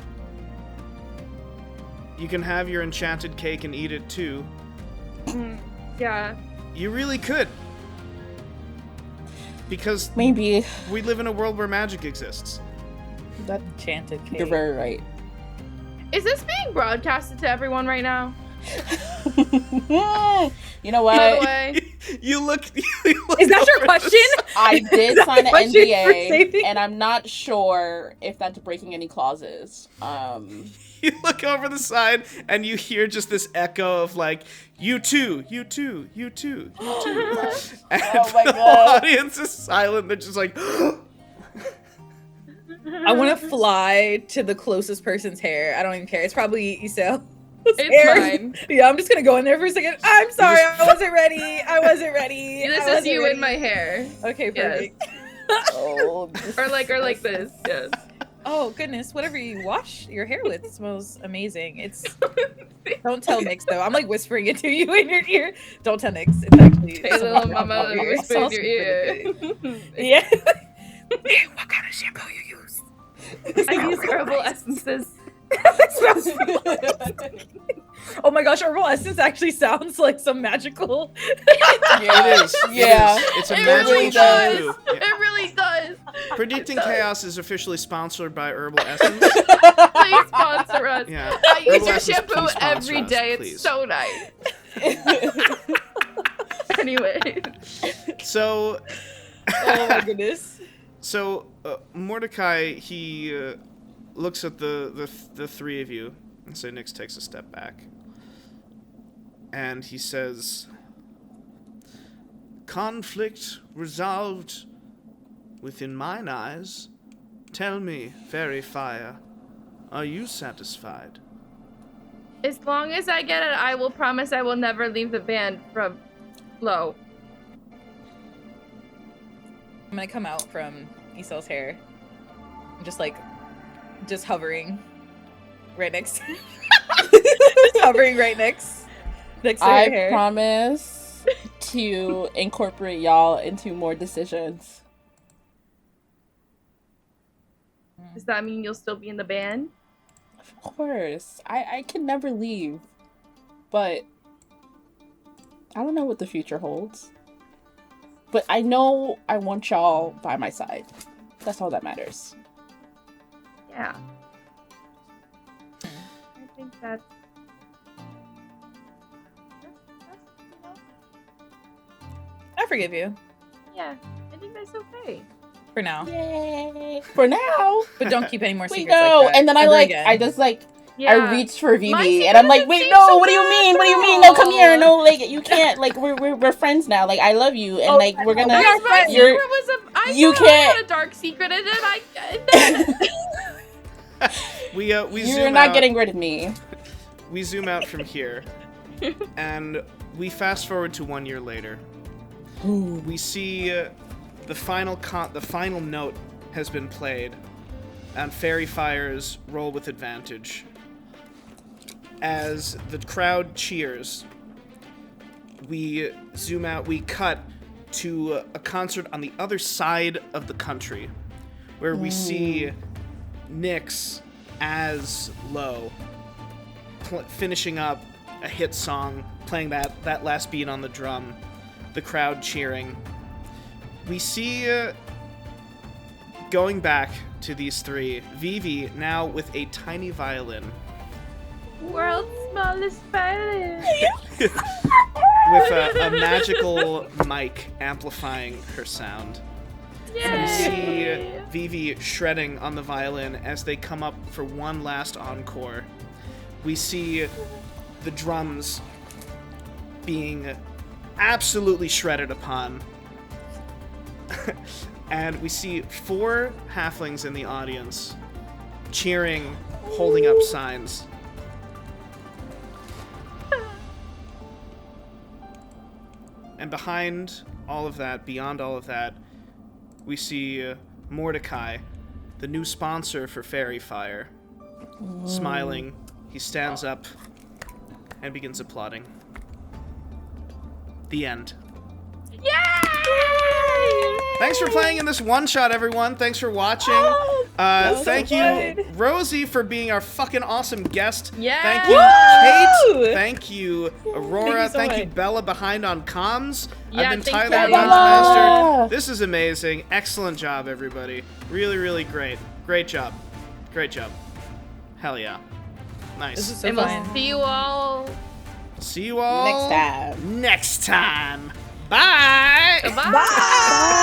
can have your enchanted cake and eat it too. Yeah. You really could. Because Maybe. we live in a world where magic exists. That, Enchanted cake. you're very right. Is this being broadcasted to everyone right now? You know By the what? way, You look Is that your over question? I did sign an Question for NDA, safety? and I'm not sure if that's breaking any clauses. You look over the side and you hear just this echo of like, you too, you too, you too, you too. And Oh my the God. audience is silent. They're just like, I want to fly to the closest person's hair. I don't even care. It's probably Isel. it's fine. Yeah, I'm just gonna go in there for a second. I'm sorry, I wasn't ready. I wasn't ready. This I is wasn't you ready. in my hair. Okay, Yes. perfect. Oh, Or like this. Yes. Oh goodness, whatever you wash your hair with smells amazing. It's don't tell Nyx though. I'm like whispering it to you in your ear. Don't tell Nyx. It's actually Hey, little something mama, about your whisper in sauce your is ear. really good. Yeah. What kind of shampoo you use? I use herbal essences. Oh my gosh, herbal essence actually sounds like some magical. yeah. it is. Yeah. It's a It magical really shampoo. does. Yeah. It really does. Predicting It does. Chaos is officially sponsored by Herbal Essence. Please sponsor us. Yeah. I use Herbal your Essence, shampoo please sponsor every us, day. please. It's so nice. Anyway. So, Oh my goodness. Mordecai, he looks at the three of you, and so Nyx takes a step back. And he says, conflict resolved within mine eyes. Tell me, fairy fire, are you satisfied? As long as I get it, I will promise I will never leave the band from low. I'm gonna come out from Isel's hair. Just hovering right next. Just hovering right next to her I hair. promise to incorporate y'all into more decisions. Does that mean you'll still be in the band? Of course. I can never leave. But I don't know what the future holds. But I know I want y'all by my side. That's all that matters. Yeah. I think that's you know, I forgive you yeah, I think that's okay. for now, Yay! For now. but don't keep any more We secrets go. like that. And then I ever like again. I just like Yeah. I reach for My Vivi, secret and I'm like, doesn't wait, seem no, so what do you bad mean? What do you after mean? No, come here. all. No, like, you can't. Like, we're friends now. Like, I love you, and Oh, like, we're gonna. Guys, my You're. secret was I you thought I had can't- a dark secret, and then We You're zoom not out. getting rid of me. We zoom out from here, and we fast forward to 1 year later. We see the final note has been played, and fairy fires roll with advantage. As the crowd cheers, we zoom out. We cut to a concert on the other side of the country, where we see Nyx as Low finishing up a hit song, playing that last beat on the drum, the crowd cheering. We see, going back to these three, Vivi now with a tiny violin, world's smallest violin. with a magical mic amplifying her sound. We see Vivi shredding on the violin as they come up for one last encore. We see the drums being absolutely shredded upon. And we see 4 halflings in the audience cheering, holding up signs. And behind all of that, beyond all of that, we see Mordecai, the new sponsor for Fairy Fire. Smiling, he stands up and begins applauding. The end. Yay! Thanks for playing in this one-shot, everyone. Thanks for watching. Thank you, Rosey, for being our fucking awesome guest. Yeah. Thank you, Woo! Kate. Thank you, Aurora. so Thank you, much. Bella, behind on comms. Yeah, I've been thank Tyler, you. Dungeon This is amazing. Excellent job, everybody. Really, really great. Great job. Great job. Hell yeah. Nice. This is so And we'll fun. see you all. See you all Next time. next time. Bye. Bye. Bye.